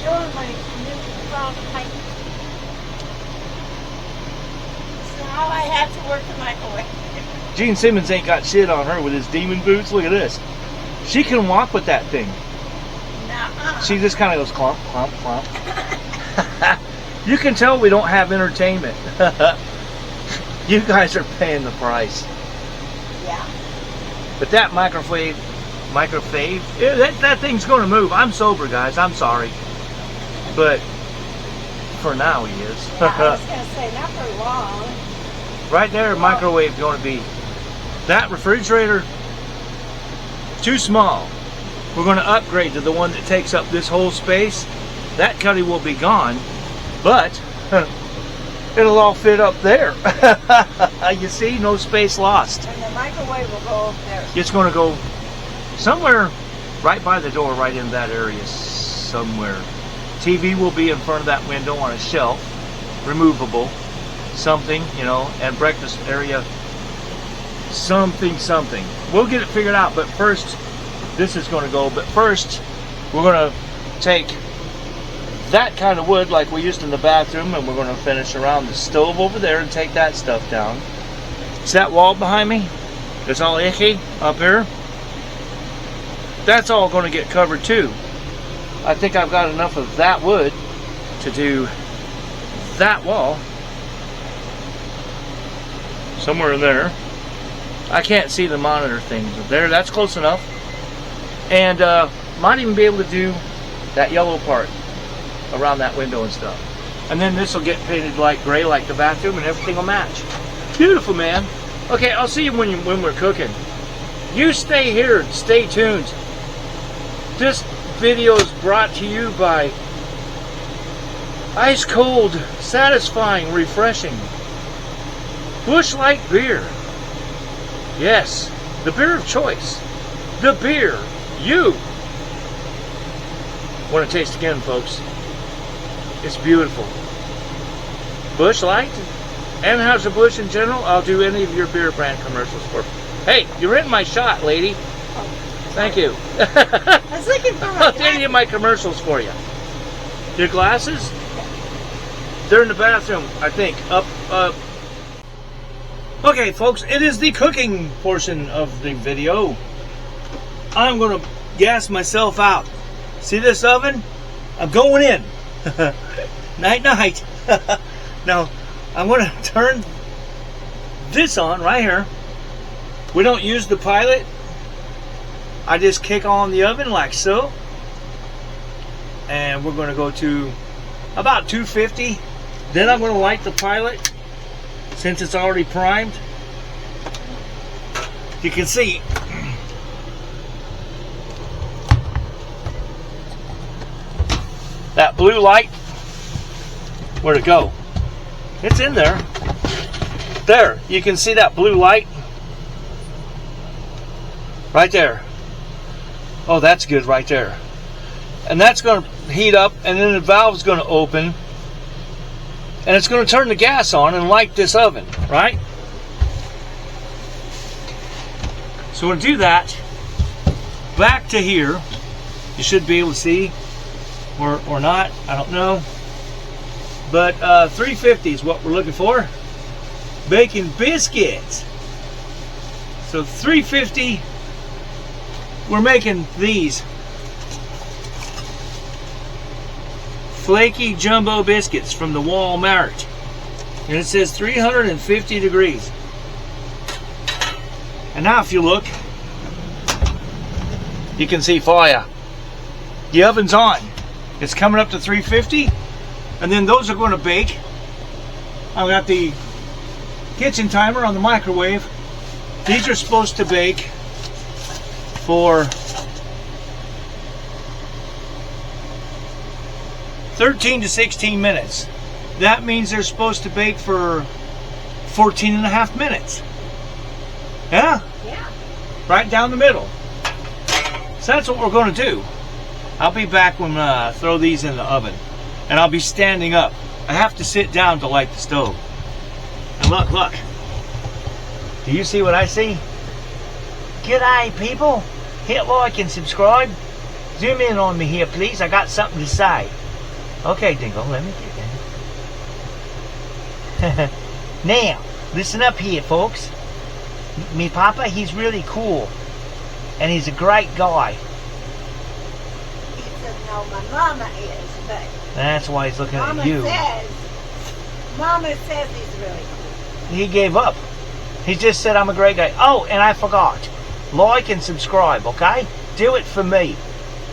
Show them my new frog pipe. So how I have to work the microwave. Gene Simmons ain't got shit on her with his demon boots. Look at this. She can walk with that thing. Nuh-uh. She just kind of goes clomp, clomp, clomp. You can tell we don't have entertainment. You guys are paying the price. Yeah. But that microwave, yeah, that thing's going to move. I'm sober, guys. I'm sorry. But for now, he is. Yeah, I was going to say, not for long. Right there, microwave going to be. That refrigerator, too small. We're going to upgrade to the one that takes up this whole space. That cutty will be gone, but it'll all fit up there. You see, no space lost. And the microwave will go over there. It's going to go somewhere right by the door, right in that area somewhere. TV will be in front of that window on a shelf, removable, something, you know, and breakfast area, something. We'll get it figured out, but first, this is going to go, but first, we're going to take that kind of wood like we used in the bathroom, and we're going to finish around the stove over there and take that stuff down. See that wall behind me? It's all icky up here. That's all going to get covered too. I think I've got enough of that wood to do that wall. Somewhere in there. I can't see the monitor thing. There, that's close enough. And might even be able to do that yellow part around that window and stuff. And then this will get painted like gray like the bathroom and everything will match. Beautiful, man. Okay, I'll see you when we're cooking. You stay here and stay tuned. This video is brought to you by ice cold, satisfying, refreshing Busch Light beer. Yes, the beer of choice. The beer you want to taste again, folks. It's beautiful. Busch Light, Anheuser-Busch in general. I'll do any of your beer brand commercials for. Hey, you're in my shot, lady. Thank you. I was looking for my I'll do any of my commercials for you. Your glasses? They're in the bathroom, I think. Up. Okay, folks, it is the cooking portion of the video. I'm going to gas myself out. See this oven? I'm going in. Night, night. Now, I'm going to turn this on right here. We don't use the pilot. I just kick on the oven like so. And we're going to go to about 250. Then I'm going to light the pilot since it's already primed. You can see that blue light. Where'd it go? It's in there. There, you can see that blue light. Right there. Oh, that's good right there. And that's going to heat up, and then the valve's going to open. And it's going to turn the gas on and light this oven, right? So we'll do that. Back to here. You should be able to see, or not, I don't know. But 350 is what we're looking for. Bacon biscuits. So 350, we're making these flaky jumbo biscuits from the Walmart. And it says 350 degrees. And now if you look, you can see fire. The oven's on. It's coming up to 350. And then those are going to bake. I've got the kitchen timer on the microwave. These are supposed to bake for 13 to 16 minutes. That means they're supposed to bake for 14 and a half minutes. Yeah? Yeah. Right down the middle. So that's what we're going to do. I'll be back when I throw these in the oven. And I'll be standing up. I have to sit down to light the stove. And look, look. Do you see what I see? G'day, people. Hit like and subscribe. Zoom in on me here, please. I got something to say. Okay, Dingle, let me get that. Now, listen up here, folks. Me papa, he's really cool. And he's a great guy. He said, no, my mama is, but That's why he's looking Mama at you. Mama says he's really cool. He gave up. He just said, I'm a great guy. Oh, and I forgot. Like and subscribe, okay? Do it for me.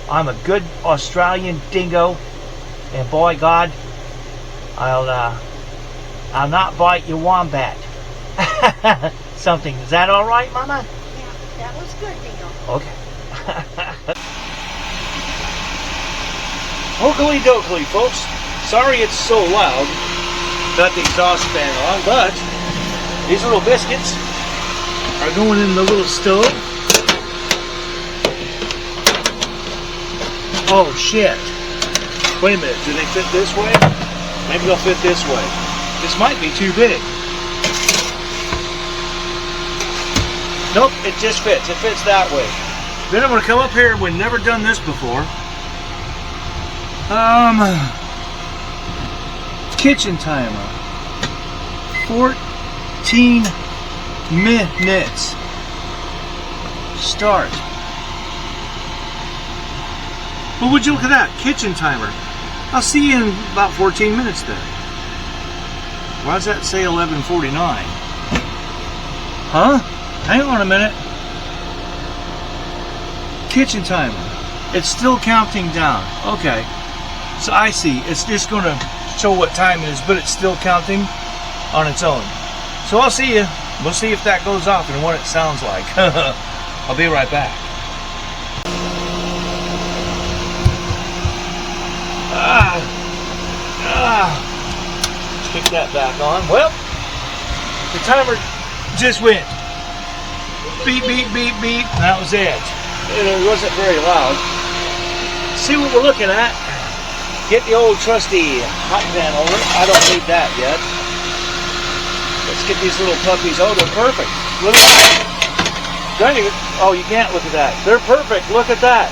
I'm a good Australian dingo. And by God, I'll not bite your wombat. Something. Is that all right, Mama? Yeah, that was good, Dingo. Okay. Oakley dokley, folks. Sorry it's so loud. Got the exhaust fan on, but these little biscuits are going in the little stove. Oh shit. Wait a minute, do they fit this way? Maybe they'll fit this way. This might be too big. Nope, it just fits. It fits that way. Then I'm going to come up here. We've never done this before. Kitchen timer. 14 minutes. Start. Well, would you look at that? Kitchen timer. I'll see you in about 14 minutes then. Why does that say 11:49? Huh? Hang on a minute. Kitchen timer. It's still counting down. Okay. So I see. It's just going to show what time it is, but it's still counting on its own. So I'll see you. We'll see if that goes off and what it sounds like. I'll be right back. Kick that back on. Well, the timer just went beep, beep, beep, beep. That was it. It wasn't very loud. See what we're looking at? Get the old trusty hot pan over. I don't need that yet. Let's get these little puppies. Oh, they're perfect. Look at that. Oh, you can't look at that. They're perfect. Look at that.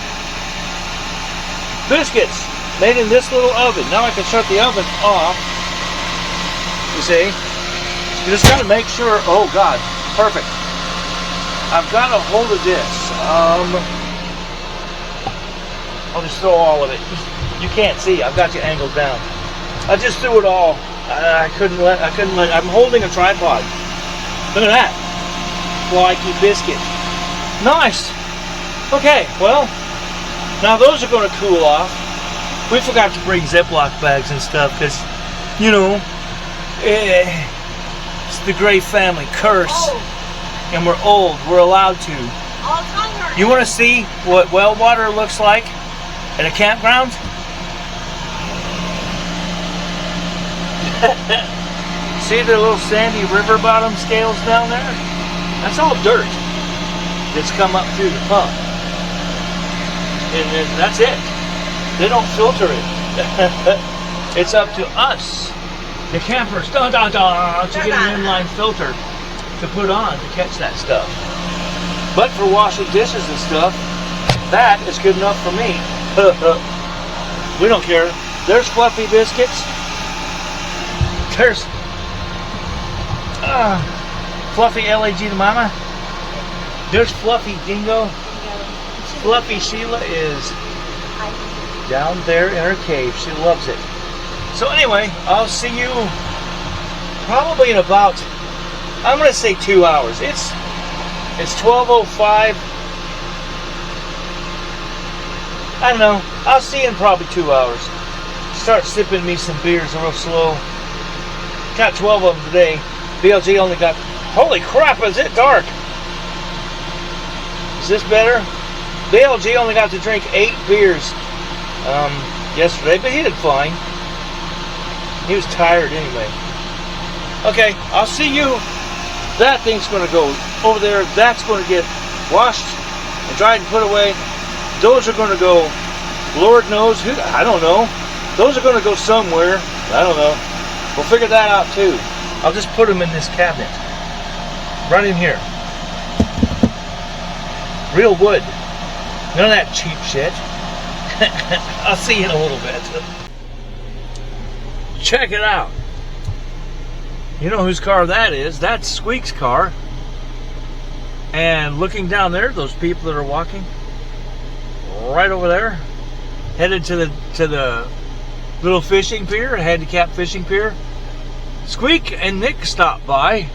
Biscuits made in this little oven. Now I can shut the oven off. You see? You just got to make sure. Oh, God. Perfect. I've got a hold of this. I'll just throw all of it. You can't see. I've got you angled down. I just threw it all. I couldn't let. I'm holding a tripod. Look at that. Flaky biscuit. Nice. Okay. Well, now those are going to cool off. We forgot to bring Ziploc bags and stuff because, you know, it's the Gray family curse. Oh, And we're old. We're allowed to. all hungry. You want to see what well water looks like at a campground? See the little sandy river bottom scales down there? That's all dirt that's come up through the pump. And then that's it. They don't filter it. It's up to us, the campers, to get an inline filter to put on to catch that stuff. But for washing dishes and stuff, that is good enough for me. We don't care. There's Fluffy Biscuits. There's Fluffy LAG to Mama. There's Fluffy Dingo. Fluffy Sheila is down there in her cave. She loves it. So anyway, I'll see you probably in about, I'm going to say 2 hours. It's 12:05. I don't know. I'll see you in probably 2 hours. Start sipping me some beers real slow. Got 12 of them today. BLG only got, holy crap, is it dark? Is this better? BLG only got to drink 8 beers yesterday, but he did fine. He was tired anyway. Okay, I'll see you. That thing's going to go over there. That's going to get washed and dried and put away. Those are going to go, Lord knows who, I don't know. Those are going to go somewhere. I don't know. We'll figure that out too. I'll just put them in this cabinet. Right in here. Real wood. None of that cheap shit. I'll see you in a little bit. Check it out. You know whose car that is? That's Squeak's car. And looking down there, those people that are walking right over there, headed to the little fishing pier, a handicap fishing pier. Squeak and Nick stopped by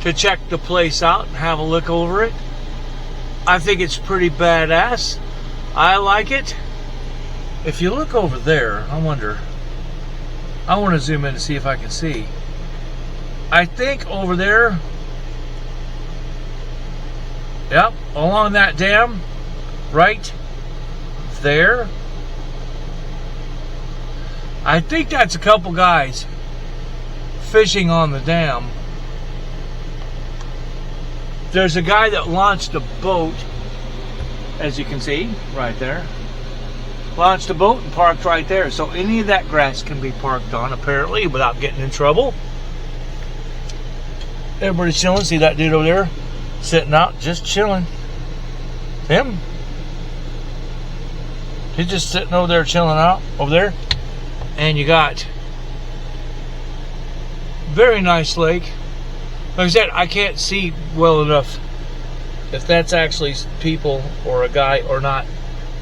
to check the place out and have a look over it. I think it's pretty badass. I like it. If you look over there, I want to zoom in to see if I can see. I think over there, yep, along that dam, right there, I think that's a couple guys fishing on the dam. There's a guy that launched a boat, as you can see, right there. Launched a boat and parked right there. So any of that grass can be parked on, apparently, without getting in trouble. Everybody's chilling. See that dude over there? Sitting out, just chilling. Him. He's just sitting over there chilling out, over there. And you got very nice lake. Like I said, I can't see well enough if that's actually people or a guy or not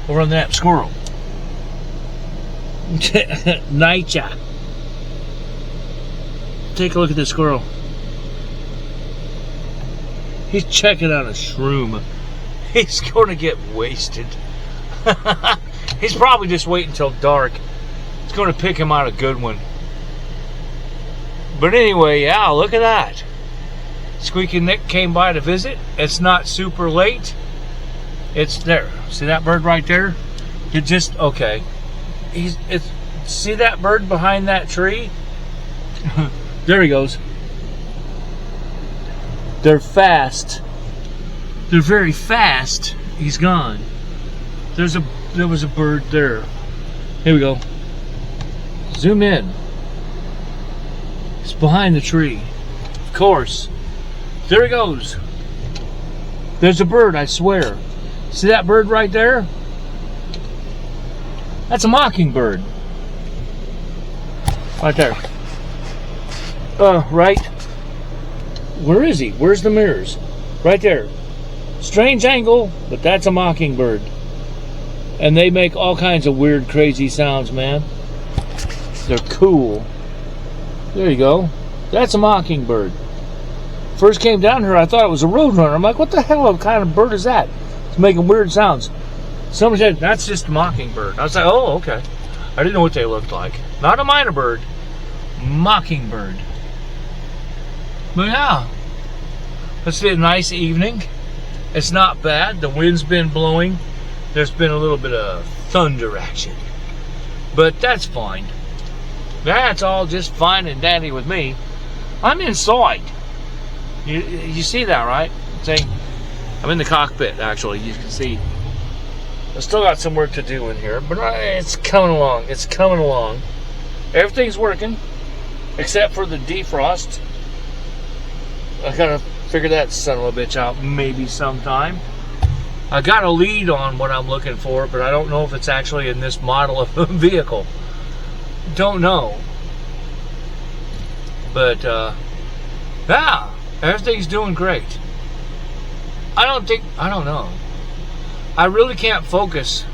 over on that squirrel. Nightja. Take a look at this squirrel. He's checking out a shroom. He's going to get wasted. He's probably just waiting until dark. It's going to pick him out a good one. But anyway, yeah, look at that. Squeaky Nick came by to visit. It's not super late. It's there. See that bird right there? You just, okay. See that bird behind that tree? There he goes. They're fast. They're very fast. He's gone. There was a bird there. Here we go. Zoom in. It's behind the tree. Of course. There he goes. There's a bird, I swear. See that bird right there? That's a mockingbird. Right there. Right. Where is he? Where's the mirrors? Right there. Strange angle, but that's a mockingbird. And they make all kinds of weird, crazy sounds, man. They're cool. There you go. That's a mockingbird. First came down here, I thought it was a roadrunner. I'm like, what the hell kind of bird is that? It's making weird sounds. Somebody said, that's just a mockingbird. I was like, oh, okay. I didn't know what they looked like. Not a minor bird. Mockingbird. But yeah. It's been a nice evening. It's not bad. The wind's been blowing. There's been a little bit of thunder action. But that's fine. That's all just fine and dandy with me. I'm inside. You see that, right? I'm in the cockpit, actually. You can see. I still got some work to do in here, but it's coming along. It's coming along. Everything's working, except for the defrost. I gotta figure that son of a bitch out maybe sometime. I got a lead on what I'm looking for, but I don't know if it's actually in this model of vehicle. Don't know. But, yeah, everything's doing great. I don't know. I really can't focus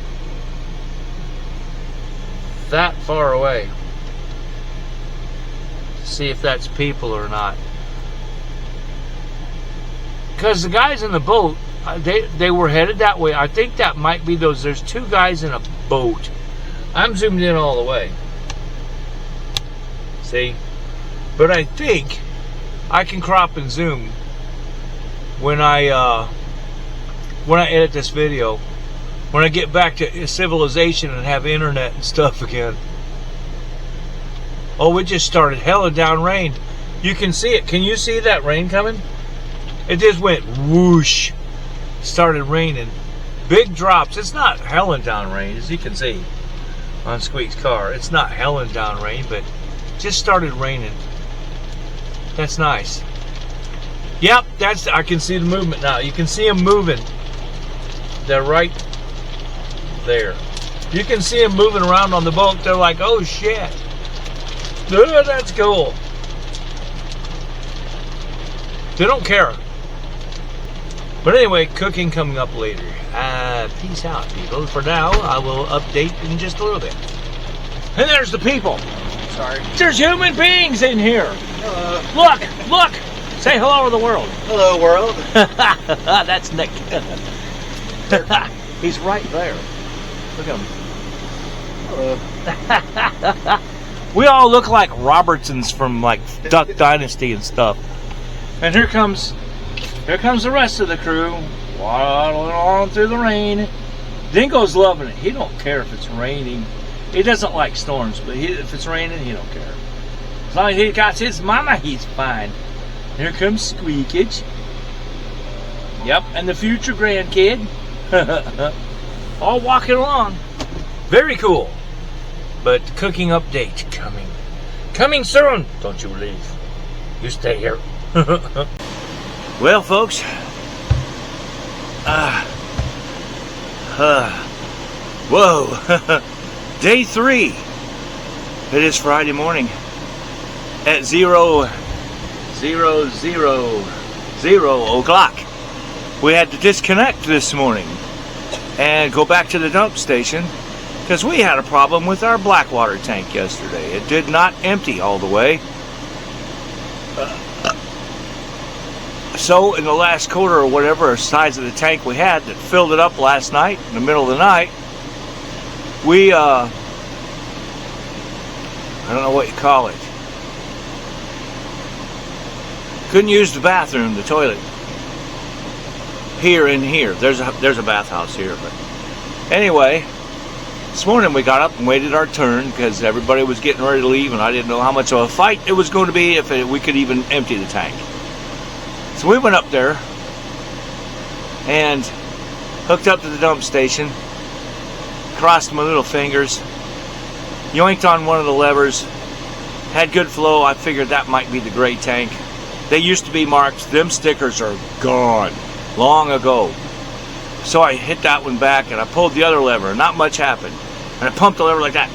that far away to see if that's people or not. Because the guys in the boat, they were headed that way. I think that might be those. There's two guys in a boat. I'm zoomed in all the way. See? But I think I can crop and zoom when I edit this video. When I get back to civilization and have internet and stuff again. Oh, it just started hailing down rain. You can see it. Can you see that rain coming? It just went whoosh. Started raining. Big drops. It's not hailing down rain, as you can see on Squeak's car. It's not hailing down rain, but just started raining. That's nice. Yep, I can see the movement now. You can see them moving. They're right there. You can see them moving around on the boat. They're like, oh shit. Oh, that's cool. They don't care. But anyway, cooking coming up later. Peace out, people. For now, I will update in just a little bit. And there's the people. Sorry. There's human beings in here. Hello. Look. Say hello to the world. Hello, world. That's Nick. He's right there. Look at him. Hello. We all look like Robertsons from like Duck Dynasty and stuff. And here comes the rest of the crew waddling on through the rain. Dingo's loving it. He don't care if it's raining. He doesn't like storms, but if it's raining, he don't care. As long as he got his mama, he's fine. Here comes Squeakage. Yep, and the future grandkid. All walking along. Very cool. But cooking update coming. Coming soon. Don't you leave. You stay here. Well, folks. Whoa. Day 3. It is Friday morning at 0:00 o'clock. We had to disconnect this morning and go back to the dump station because we had a problem with our black water tank yesterday. It did not empty all the way. So in the last quarter or whatever size of the tank we had that filled it up last night in the middle of the night, we I don't know what you call it, couldn't use the bathroom, the toilet here. There's a bathhouse here, but anyway, this morning we got up and waited our turn because everybody was getting ready to leave, and I didn't know how much of a fight it was going to be if we could even empty the tank. So we went up there and hooked up to the dump station, crossed my little fingers, yoinked on one of the levers, had good flow. I figured that might be the gray tank. They used to be marked. Them stickers are gone long ago. So I hit that one back and I pulled the other lever. Not much happened. And I pumped the lever like that,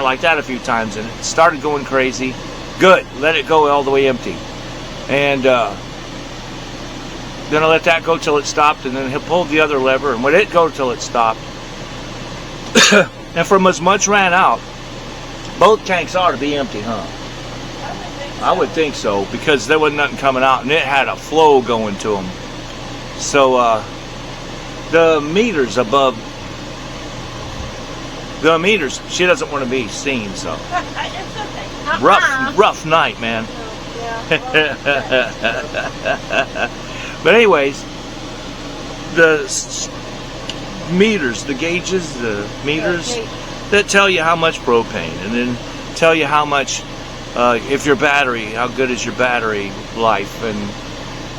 like that a few times, and it started going crazy. Good. Let it go all the way empty. And Then I let that go till it stopped, and then he pulled the other lever and let it go till it stopped. And from as much ran out, both tanks ought to be empty, huh? I would think so, because there wasn't nothing coming out, and it had a flow going to them. So the meters above, she doesn't want to be seen. So It's okay. rough night, man. Yeah. But anyways, the meters, the gauges, the meters that tell you how much propane, and then tell you how much, if your battery, how good is your battery life, and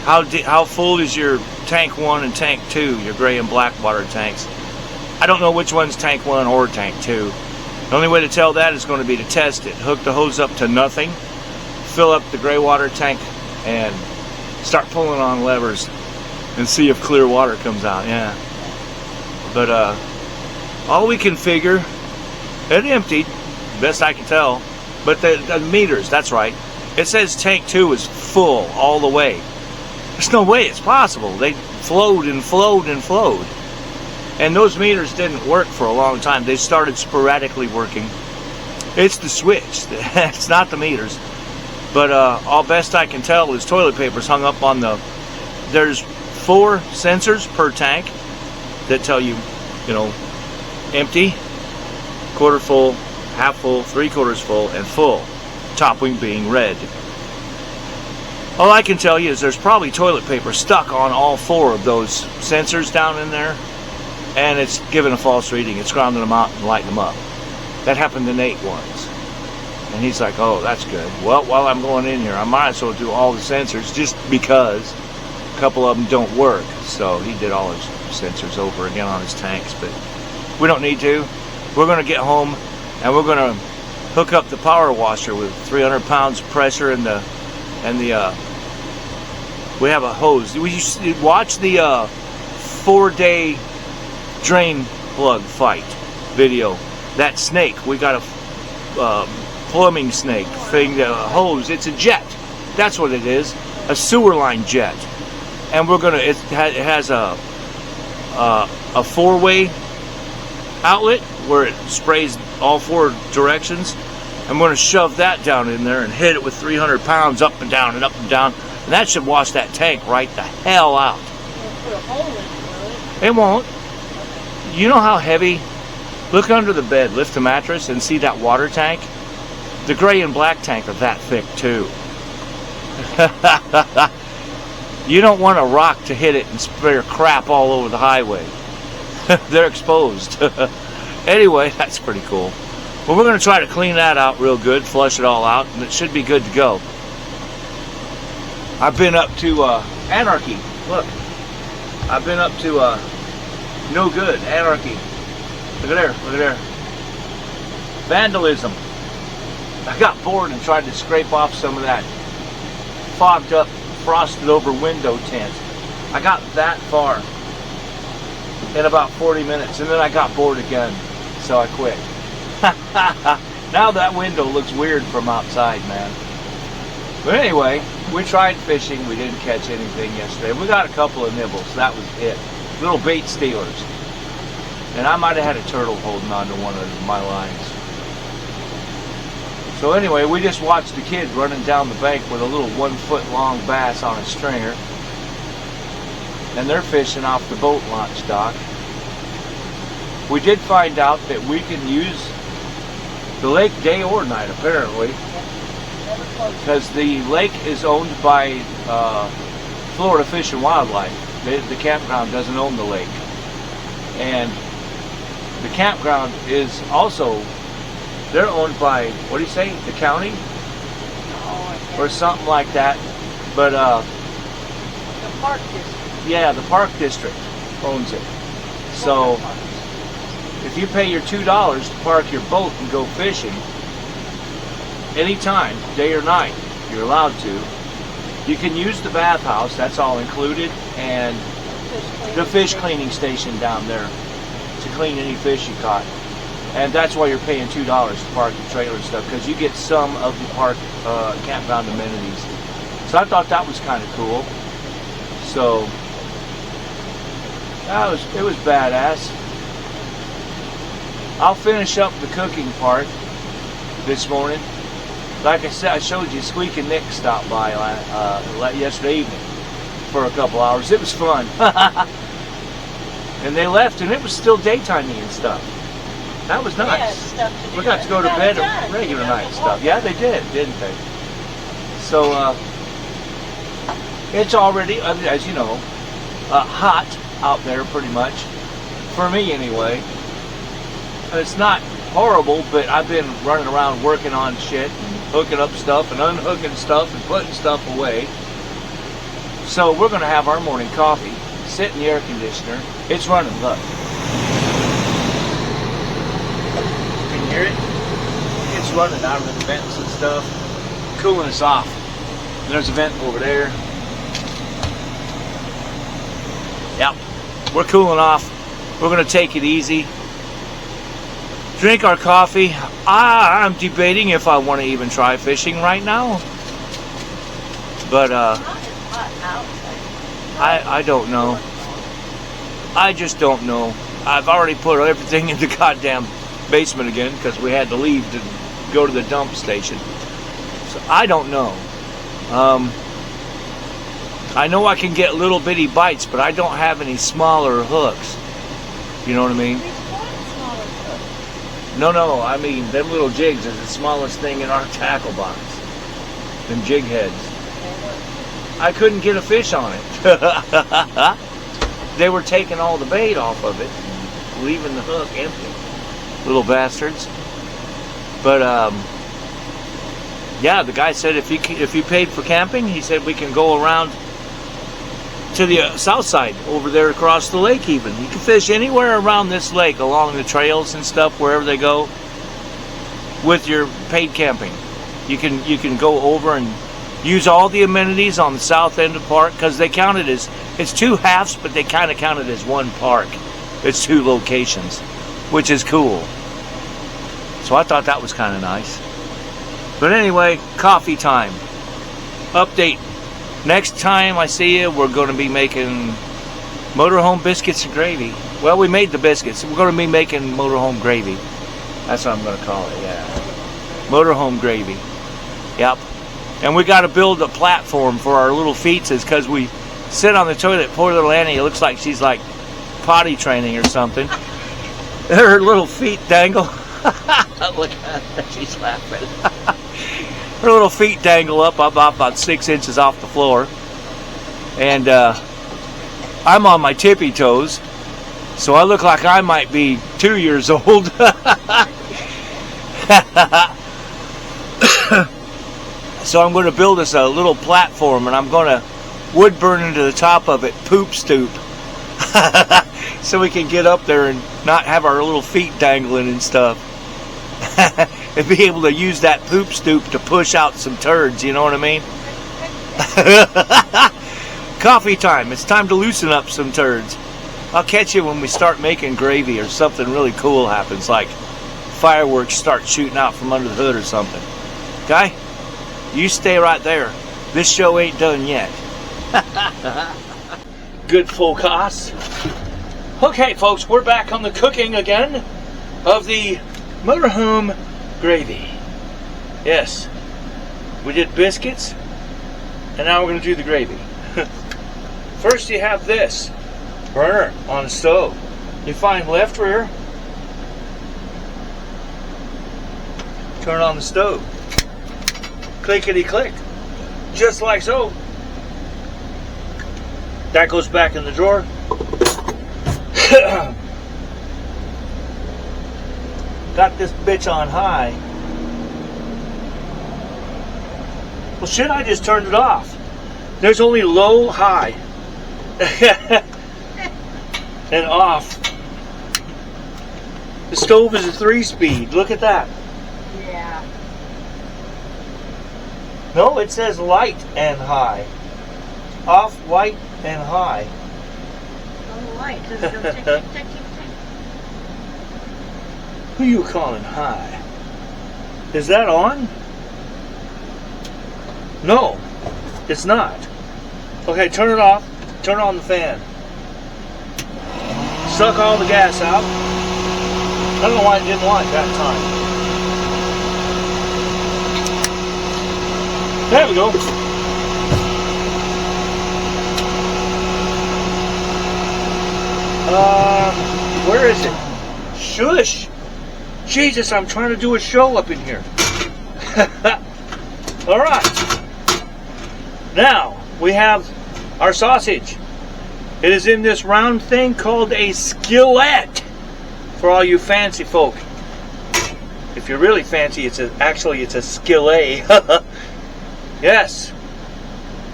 how full is your tank 1 and tank 2, your gray and black water tanks. I don't know which one's tank 1 or tank 2. The only way to tell that is going to be to test it. Hook the hose up to nothing, fill up the gray water tank, and start pulling on levers and see if clear water comes out. Yeah. But all we can figure, it emptied, best I can tell. But the meters, that's right. It says tank 2 is full all the way. There's no way it's possible. They flowed and flowed and flowed. And those meters didn't work for a long time. They started sporadically working. It's the switch. It's not the meters. But all best I can tell is toilet paper's hung up on the... There's 4 sensors per tank that tell you, you know, empty, quarter full, half full, 3/4 full, and full. Top wing being red. All I can tell you is there's probably toilet paper stuck on all 4 of those sensors down in there, and it's giving a false reading. It's grounding them out and lighting them up. That happened to Nate once. And he's like, oh, that's good. Well, while I'm going in here, I might as well do all the sensors just because a couple of them don't work. So he did all his sensors over again on his tanks, but we don't need to. We're going to get home and we're going to hook up the power washer with 300 pounds of pressure and we have a hose. We used to watch the 4-day drain plug fight video. That snake, we got a plumbing snake thing, the hose. It's a jet. That's what it is, a sewer line jet. And we're gonna. It has a 4-way outlet where it sprays all 4 directions. I'm going to shove that down in there and hit it with 300 pounds up and down and up and down, and that should wash that tank right the hell out. Put a hole in it, will it? It won't. You know how heavy? Look under the bed, lift the mattress, and see that water tank? The gray and black tank are that thick too. You don't want a rock to hit it and spray crap all over the highway. They're exposed. Anyway, that's pretty cool. Well, we're going to try to clean that out real good, flush it all out, and it should be good to go. I've been up to anarchy. Look. I've been up to no good, anarchy. Look at there, look at there. Vandalism. I got bored and tried to scrape off some of that fogged up, frosted over window tint. I got that far in about 40 minutes, and then I got bored again, so I quit. Now that window looks weird from outside, man. But anyway, we tried fishing. We didn't catch anything yesterday. We got a couple of nibbles. That was it. Little bait stealers. And I might have had a turtle holding on to one of my lines. So anyway, we just watched the kid running down the bank with a little 1-foot long bass on a stringer. And they're fishing off the boat launch dock. We did find out that we can use the lake day or night, apparently, because the lake is owned by Florida Fish and Wildlife. The campground doesn't own the lake. And the campground is also, they're owned by, what do you say, the county? Or something like that. But, The park district. yeah, the park district owns it. So, if you pay your $2 to park your boat and go fishing, anytime, day or night, you're allowed to. You can use the bathhouse, that's all included, and the fish cleaning station down there to clean any fish you caught. And that's why you're paying $2 to park your trailer and stuff, because you get some of the park campground amenities. So I thought that was kind of cool. So It was badass. I'll finish up the cooking part this morning. Like I said, I showed you Squeak and Nick stopped by yesterday evening for a couple hours. It was fun. And they left and it was still daytimey and stuff. That was nice. Yeah, stuff to do. We got to go to bed at regular night and stuff. Yeah, they did, didn't they? So, it's already, as you know, hot out there pretty much. For me anyway. It's not horrible, but I've been running around working on shit, hooking up stuff and unhooking stuff and putting stuff away. So we're going to have our morning coffee, sit in the air conditioner. It's running, look. Can you hear it? It's running out of the vents and stuff, cooling us off. And there's a vent over there. Yep, we're cooling off. We're going to take it easy. Drink our coffee. I'm debating if I want to even try fishing right now. But I don't know. I just don't know. I've already put everything in the goddamn basement again because we had to leave to go to the dump station. So I don't know. I know I can get little bitty bites, but I don't have any smaller hooks. You know what I mean? No, I mean, them little jigs is the smallest thing in our tackle box. Them jig heads. I couldn't get a fish on it. They were taking all the bait off of it, leaving the hook empty. Little bastards. But, yeah, the guy said if you paid for camping, he said we can go around to the south side, over there across the lake even. You can fish anywhere around this lake, along the trails and stuff, wherever they go, with your paid camping. You can go over and use all the amenities on the south end of the park, because they count it as, it's two halves, but they kind of count it as one park. It's two locations, which is cool. So I thought that was kind of nice. But anyway, coffee time. Update. Next time I see you, we're going to be making motorhome biscuits and gravy. Well, we made the biscuits. We're going to be making motorhome gravy. That's what I'm going to call it, yeah. Motorhome gravy. Yep. And we got to build a platform for our little feetses, because we sit on the toilet. Poor little Annie, it looks like she's like potty training or something. Her little feet dangle. Look at her, she's laughing. Her little feet dangle up about 6 inches off the floor. And I'm on my tippy toes. So I look like I might be 2 years old. So I'm going to build us a little platform, and I'm going to wood burn into the top of it, poop stoop. So we can get up there and not have our little feet dangling and stuff. And be able to use that poop stoop to push out some turds, you know what I mean? Coffee time. It's time to loosen up some turds. I'll catch you when we start making gravy or something really cool happens, like fireworks start shooting out from under the hood or something. Okay? You stay right there. This show ain't done yet. Good focus. Okay, folks, we're back on the cooking again of the motorhome gravy. Yes, we did biscuits, and now we're going to do the gravy. First, you have this burner on the stove. You find left rear, turn on the stove, clickety click, just like so. That goes back in the drawer. Got this bitch on high. Well, shit, I just turned it off. There's only low, high, and off. The stove is a 3-speed. Look at that. Yeah. No, it says light and high. Off, white, and high. Oh, light. Does it go tick, tick, tick, tick, tick? Who you calling high? Is that on? No, it's not. Okay, turn it off. Turn on the fan. suck all the gas out. I don't know why it didn't want it that time. There we go. Where is it? Shush! Jesus, I'm trying to do a show up in here. Alright. Now, we have our sausage. It is in this round thing called a skillet. For all you fancy folk. If you're really fancy, actually it's a skillet. Yes.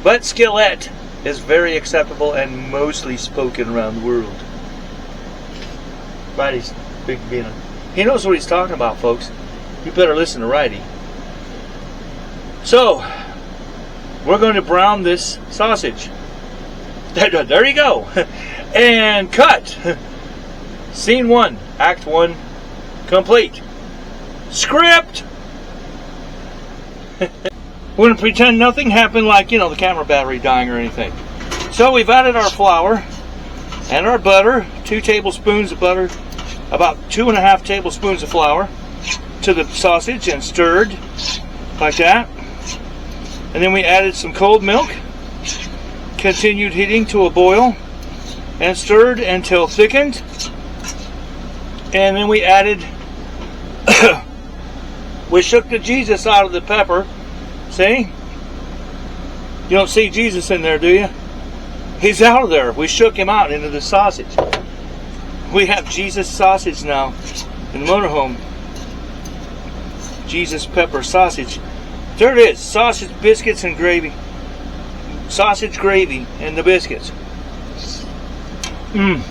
But skillet is very acceptable and mostly spoken around the world. Righty's big being he knows what he's talking about, folks. You better listen to Righty. So, we're going to brown this sausage. There you go. And cut. Scene 1, Act 1, complete. Script. We're going to pretend nothing happened, like, you know, the camera battery dying or anything. So we've added our flour and our butter, 2 tablespoons of butter, about 2.5 tablespoons of flour to the sausage and stirred like that. And then we added some cold milk, continued heating to a boil, and stirred until thickened. And then we added, we shook the Jesus out of the pepper. See? You don't see Jesus in there, do you? He's out of there. We shook him out into the sausage. We have Jesus sausage now in the motorhome. Jesus pepper sausage. There it is. Sausage, biscuits, and gravy. Sausage, gravy, and the biscuits. Mmm.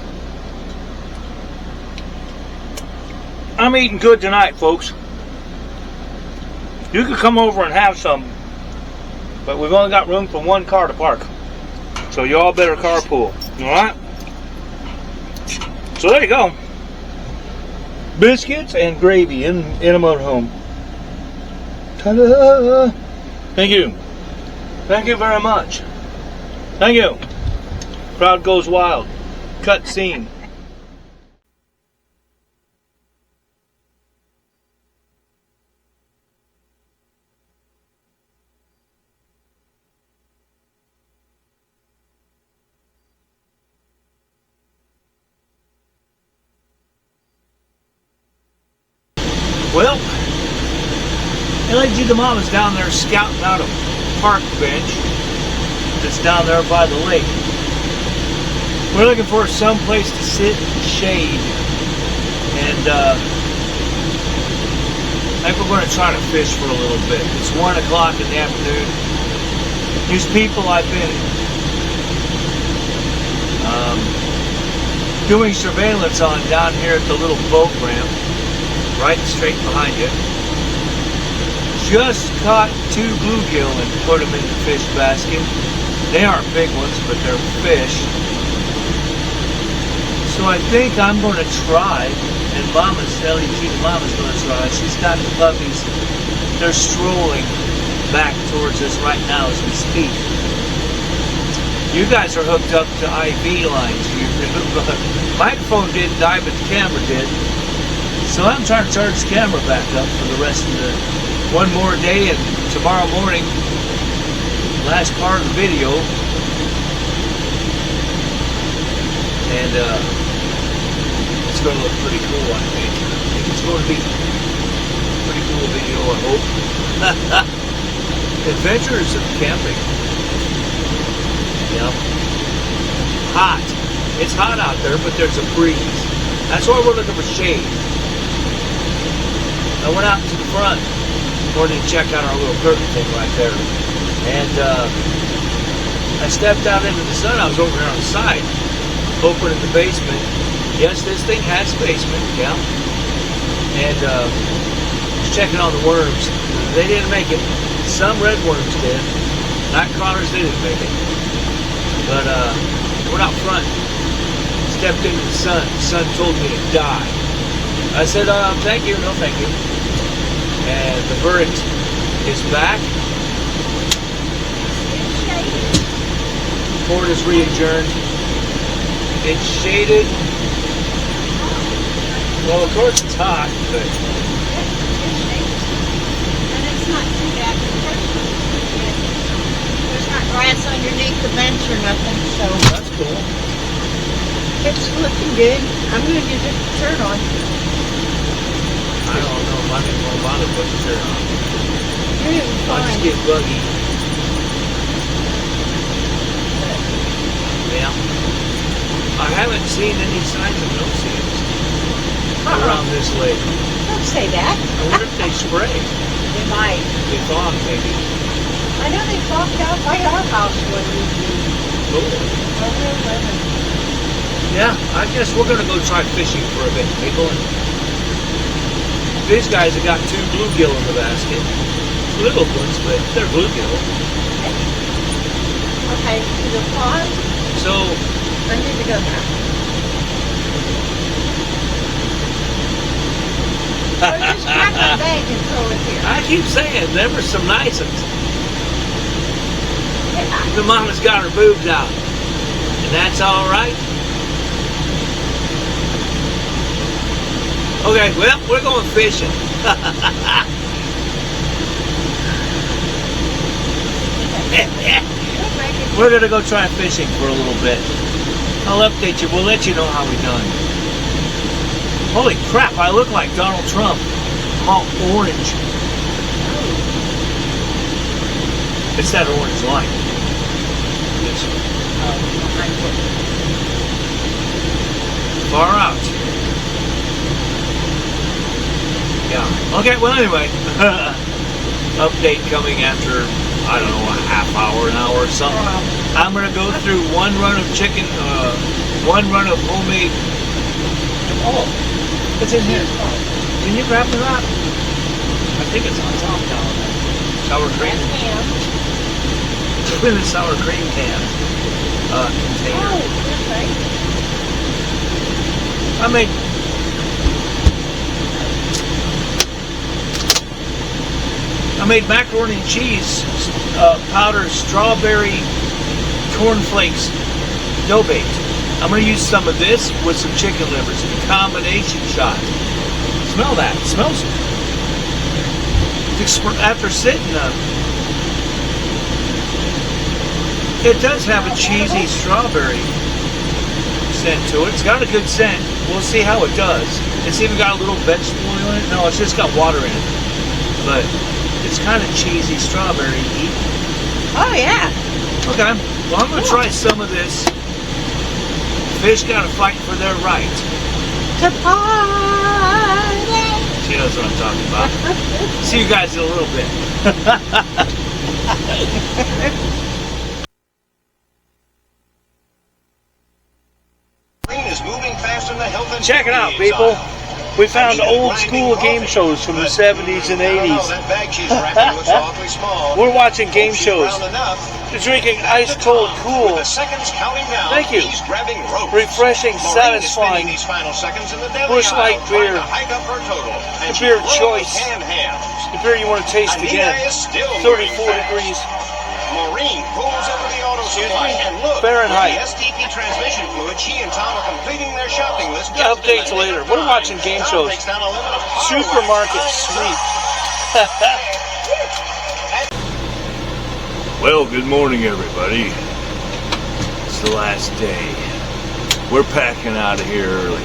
I'm eating good tonight, folks. You could come over and have some, but we've only got room for 1 car to park. So you all better carpool. Alright? So there you go. Biscuits and gravy in a motorhome. Ta-da! Thank you. Thank you very much. Thank you. Crowd goes wild. Cut scene. Well, LG the mom is down there scouting out a park bench that's down there by the lake. We're looking for some place to sit and shade, and I think we're going to try to fish for a little bit. It's 1 o'clock in the afternoon. These people I've been doing surveillance on down here at the little boat ramp, right straight behind you, just caught 2 bluegill and put them in the fish basket. They aren't big ones, but they're fish. So I think I'm going to try, and Mama's, LEG, the Mama's going to try. She's got the puppies. They're strolling back towards us right now as we speak. You guys are hooked up to IV lines. My phone didn't die, but the camera did. So I'm trying to charge the camera back up for the rest of the one more day, and tomorrow morning, last part of the video. And it's going to look pretty cool, I think. It's going to be a pretty cool video, I hope. Adventures of camping. Yeah. Hot. It's hot out there, but there's a breeze. That's why we're looking for shade. I went out to the front this morning to check out our little curtain thing right there. And I stepped out into the sun. I was over here on the side, opening the basement. Yes, this thing has a basement, yeah. And just checking on the worms. They didn't make it. Some red worms did. Night crawlers, they didn't make it. But went out front, stepped into the sun. The sun told me to die. I said, thank you, no thank you. And the verdict is back. Court is re-adjourned. It's shaded. Well, of course it's hot, but And it's not too bad. There's not grass underneath the bench or nothing, so that's cool. it's looking good. I'm going to get the shirt on. I don't know if I'm going to bother putting the shirt on. You're doing I'll just fine. get buggy. Yeah. I haven't seen any signs of no-see-its around this lake. Don't say that. I wonder if they spray. They might. They fog, maybe. I know they walked out by our house when we Cool. were living. Yeah, I guess we're going to go try fishing for a bit, people. And these guys have got 2 bluegill in the basket. Little ones, but they're bluegill. Okay, to the pond. So, I need to go there. Or just grab my bag and throw it here. I keep saying, there were some nice ones. Yeah. The mama's got her boobs out. And that's all right. Okay, well, we're going fishing. We're going to go try fishing for a little bit. I'll update you. We'll let you know how we done. Holy crap, I look like Donald Trump. I'm all orange. It's that orange line. This one. Far out. Yeah. Okay, well anyway. Update coming after, I don't know, a half hour, an hour or something. I'm going to go through one run of chicken, one run of homemade. Oh, it's in here. Can you grab the wrap? I think it's on top now. Sour cream. In the sour cream can container. Oh, okay. I made macaroni and cheese powdered strawberry cornflakes dough baked. I'm going to use some of this with some chicken livers in a combination shot. Smell that. It smells after sitting it does have a cheesy strawberry scent to it. It's got a good scent. We'll see how it does. It's even got a little vegetable oil in it. No, it's just got water in it. But it's kind of cheesy strawberry-y. Oh, yeah. Okay. Well, I'm going to try some of this. Fish got to fight for their right. To party. She knows what I'm talking about. See you guys in a little bit. Check it out, people. We found old school game shows from the 70s and 80s. We're watching game shows. We're drinking ice cold cool. Thank you. Refreshing, satisfying Busch Light beer. The beer of choice. The beer you want to taste again. 34 degrees. Maureen pulls over the auto supply and look, Fahrenheit. the STP transmission fluid, she and Tom are completing their shopping list. Updates later. We're watching game shows. Supermarket sweep. Well, good morning, everybody. It's the last day. We're packing out of here early.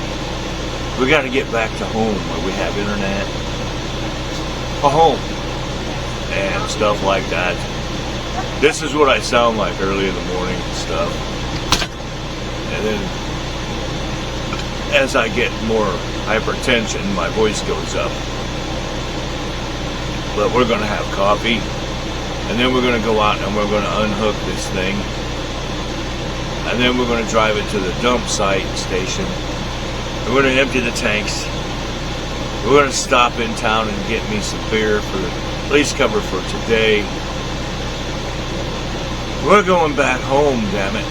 We got to get back to home where we have internet, a home, and stuff like that. This is what I sound like early in the morning and stuff. And then as I get more hypertension, my voice goes up. But we're going to have coffee. And then we're going to go out and we're going to unhook this thing. And then we're going to drive it to the dump site station. We're going to empty the tanks. We're going to stop in town and get me some beer for at least cover for today. We're going back home, damn it.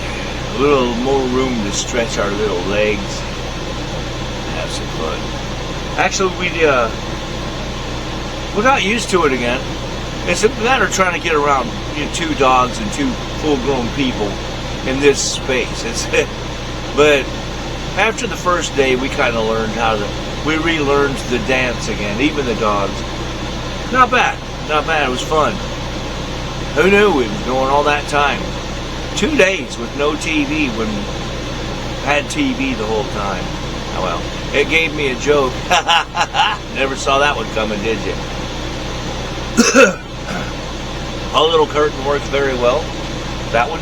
A little more room to stretch our little legs and have some fun. Actually, we got used to it again. It's a matter of trying to get around 2 dogs and 2 full-grown people in this space. But after the first day, we kind of learned how to we relearned the dance again, even the dogs. Not bad, not bad, it was fun. Who knew we was going all that time? 2 days with no TV when I had TV the whole time. Oh well, it gave me a joke. Never saw that one coming, did you? Our little curtain works very well. That one.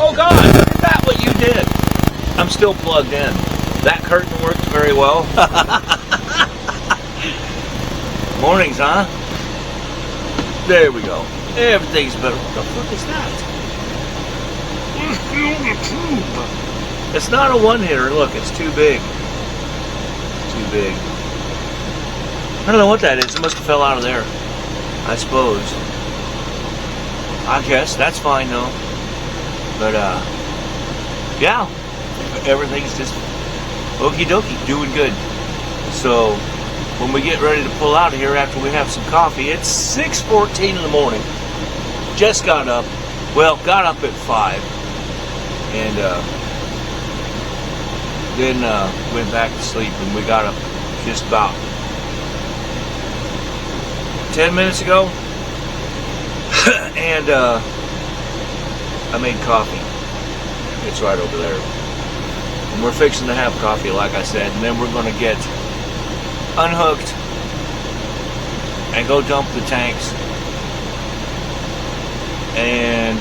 Oh God, look at that, what you did. I'm still plugged in. That curtain works very well. Mornings, huh? There we go. Everything's better. What the fuck is that? It's not a one-hitter. Look, it's too big. Too big. I don't know what that is. It must have fell out of there. I suppose. I guess. That's fine, though. But, yeah. Everything's just okie dokie. Doing good. So, when we get ready to pull out of here after we have some coffee, it's 6:14 in the morning. Just got up. Well, got up at 5. And, then went back to sleep, and we got up just about 10 minutes ago. And I made coffee. It's right over there. And we're fixing to have coffee, like I said, and then we're going to get unhooked and go dump the tanks. And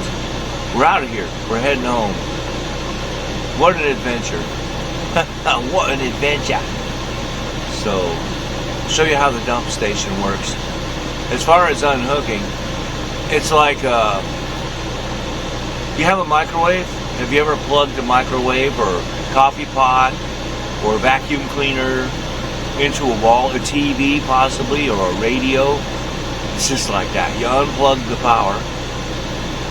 we're out of here. We're heading home. What an adventure. What an adventure. So, I'll show you how the dump station works. As far as unhooking, it's like you have a microwave. Have you ever plugged a microwave or coffee pot or vacuum cleaner into a wall, a TV possibly, or a radio? It's just like that. You unplug the power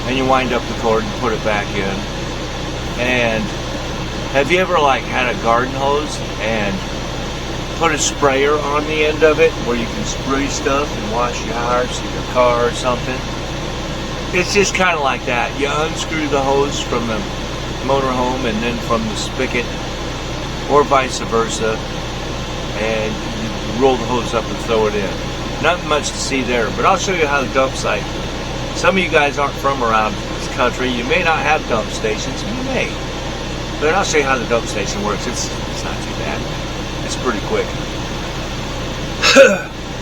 and you wind up the cord and put it back in. And have you ever like had a garden hose and put a sprayer on the end of it where you can spray stuff and wash your house or your car or something? It's just kind of like that. You unscrew the hose from the motorhome and then from the spigot, or vice versa, and you roll the hose up and throw it in. Nothing much to see there, but I'll show you how the dump site. Some of you guys aren't from around this country. You may not have dump stations. You may. But I'll show you how the dump station works. It's not too bad. It's pretty quick.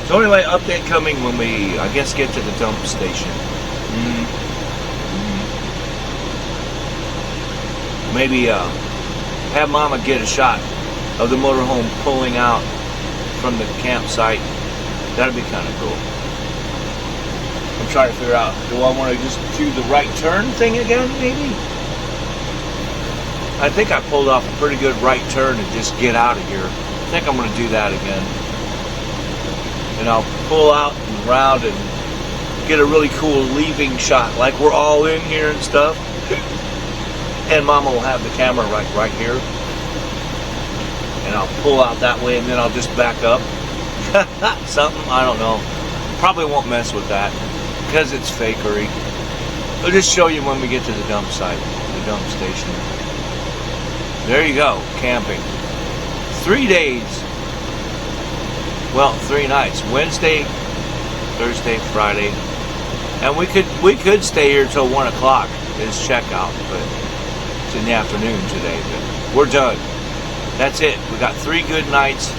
So anyway, update coming when we, I guess, get to the dump station. Maybe have Mama get a shot of the motorhome pulling out from the campsite. That'd be kind of cool. I'm trying to figure out, do I want to just do the right turn thing again, maybe? I think I pulled off a pretty good right turn and just get out of here. I think I'm going to do that again. And I'll pull out and around and get a really cool leaving shot, like we're all in here and stuff. And Mama will have the camera right here. And I'll pull out that way and then I'll just back up. Something, I don't know. Probably won't mess with that because it's fakery. I'll just show you when we get to the dump site, the dump station. There you go, camping. 3 days. Well, 3 nights. Wednesday, Thursday, Friday. And we could stay here till 1 o'clock is checkout, but it's in the afternoon today. But we're done. That's it. We got 3 good nights,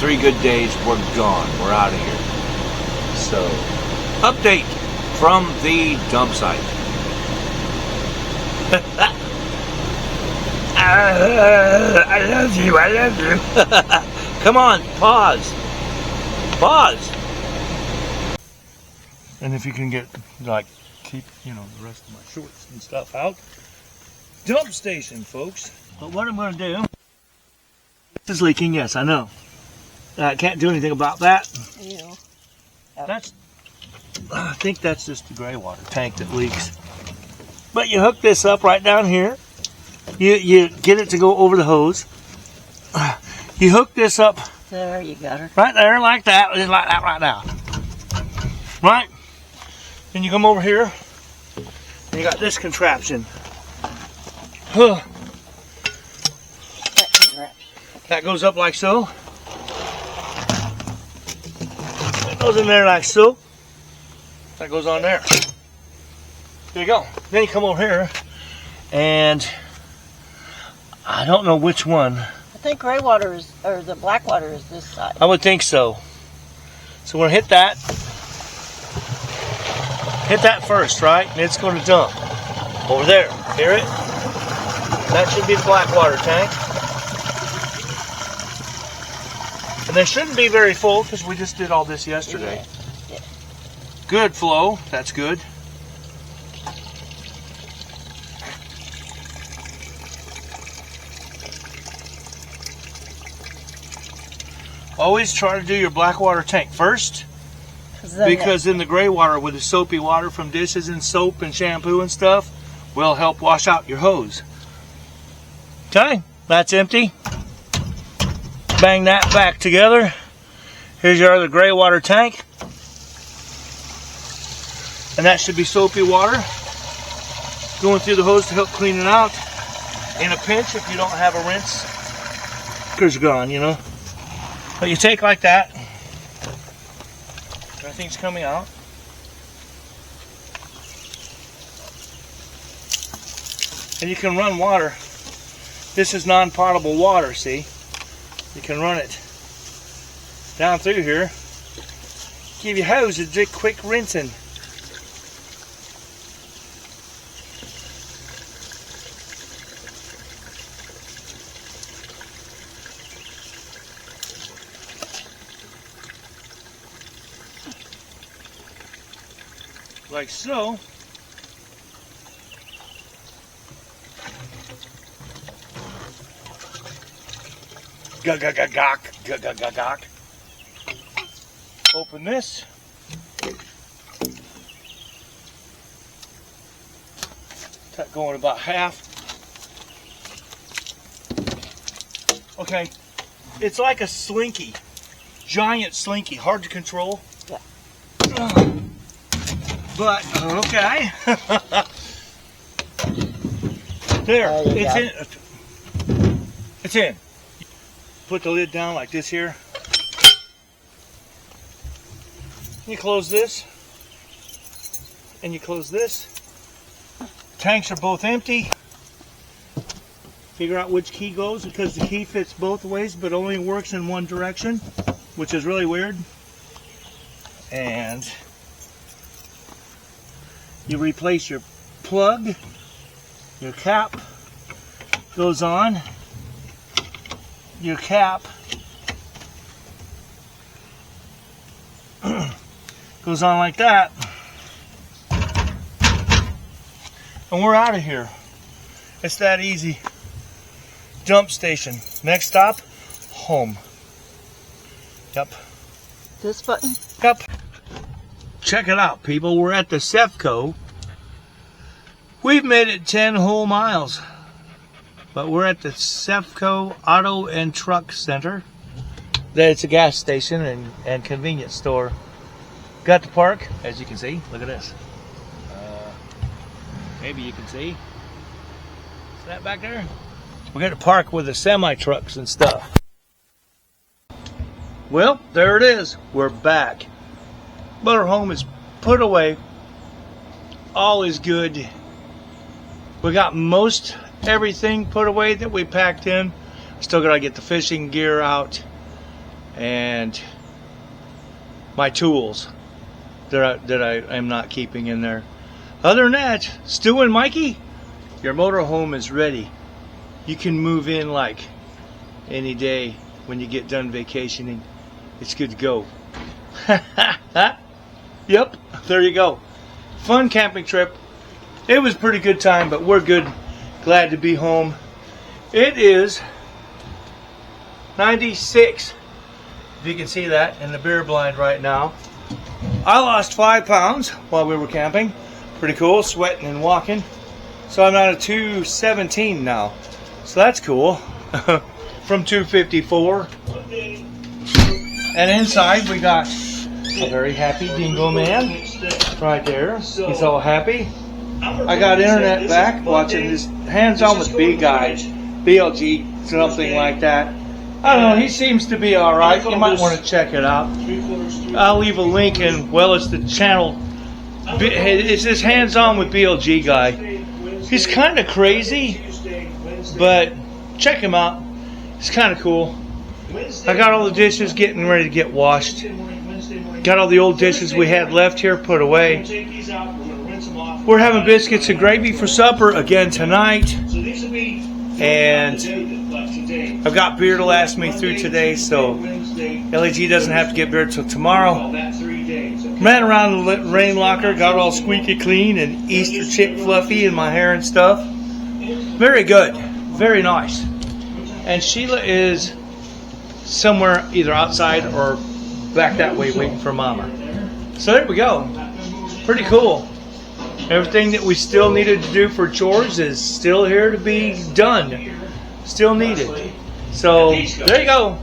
3 good days. We're gone. We're out of here. So, update from the dump site. I love you. I love you. Come on, pause. Pause. And if you can get, like, keep, the rest of my shorts and stuff out. Dump station, folks. But what I'm going to do, this is leaking, yes, I know. I can't do anything about that. Ew. I think that's just the gray water tank that leaks. But you hook this up right down here. You get it to go over the hose. You hook this up. There, you got her. Right there, like that. Just like that right now. Right? Then you come over here. And you got this contraption. That goes up like so. That goes in there like so. That goes on there. There you go. Then you come over here, and I don't know which one. I think gray water is, or the black water is this side. I would think so. So we're gonna hit that. Hit that first, right? And it's gonna dump over there. Hear it? That should be the black water tank. And they shouldn't be very full because we just did all this yesterday. Yeah. Good flow. That's good. Always try to do your black water tank first, because then the gray water with the soapy water from dishes and soap and shampoo and stuff will help wash out your hose. Okay, that's empty. Bang that back together. Here's your other gray water tank. And that should be soapy water going through the hose to help clean it out. In a pinch, if you don't have a rinse, because you're gone, you know. But you take like that. Everything's coming out. And you can run water. This is non-potable water, see? You can run it down through here. Give your hose a quick rinsing. Like so. Gawk. Open this. That going about half. Okay, it's like a slinky, giant slinky, hard to control. Yeah. But okay. There, it's in. It's in. Put the lid down like this here. You close this, and you close this. Tanks are both empty. Figure out which key goes, because the key fits both ways but only works in one direction, which is really weird. And you replace your plug, your cap goes on, your cap goes on like that, and we're out of here. It's that easy. Dump station. Next stop, home. Yep. This button? Yep. Check it out, people. We're at the Cefco. We've made it 10 whole miles. But we're at the Cefco Auto and Truck Center. It's a gas station and convenience store. Got to park, as you can see. Look at this. Maybe you can see. Is that back there? We're going to park with the semi-trucks and stuff. Well, there it is. We're back. Motorhome is put away. All is good. We got most everything put away that we packed in. Still got to get the fishing gear out and my tools that I am not keeping in there. Other than that, Stu and Mikey, your motorhome is ready. You can move in like any day when you get done vacationing. It's good to go. Yep, there you go. Fun camping trip. It was a pretty good time, but we're good. Glad to be home. It is 96, if you can see that in the beer blind right now. I lost 5 pounds while we were camping. Pretty cool, sweating and walking. So I'm down to 217 now. So that's cool. From 254. And inside we got a very happy dingo man right there. He's all happy. I got internet back watching this hands-on with B guys, BLG, something like that. I don't know, he seems to be alright. You might want to check it out. I'll leave a link, and well, it's the channel. It's this hands-on with BLG guy. He's kind of crazy, but check him out. It's kind of cool. I got all the dishes getting ready to get washed. Got all the old dishes we had left here put away. We're having biscuits and gravy for supper again tonight. And I've got beer to last me through today, so LAG doesn't have to get beer till tomorrow. Ran around the rain locker, got all squeaky clean and Easter chick fluffy in my hair and stuff. Very good, very nice. And Sheila is somewhere either outside or back that way waiting for Mama. So there we go. Pretty cool. Everything that we still needed to do for chores is still here to be done. Still needed. So there you go.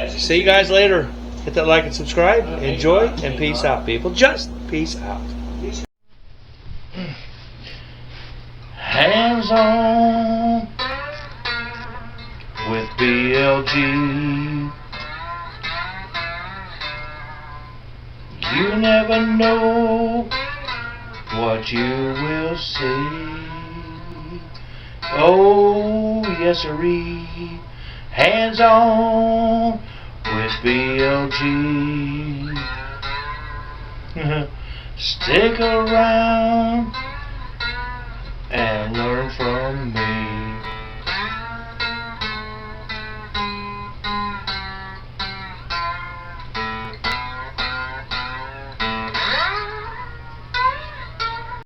See you guys later. Hit that like and subscribe. Enjoy and peace out, people. Just peace out. Hands on with BLG. You never know what you will see. Oh, yes sirree. Hands on with BLG. Stick around and learn from me.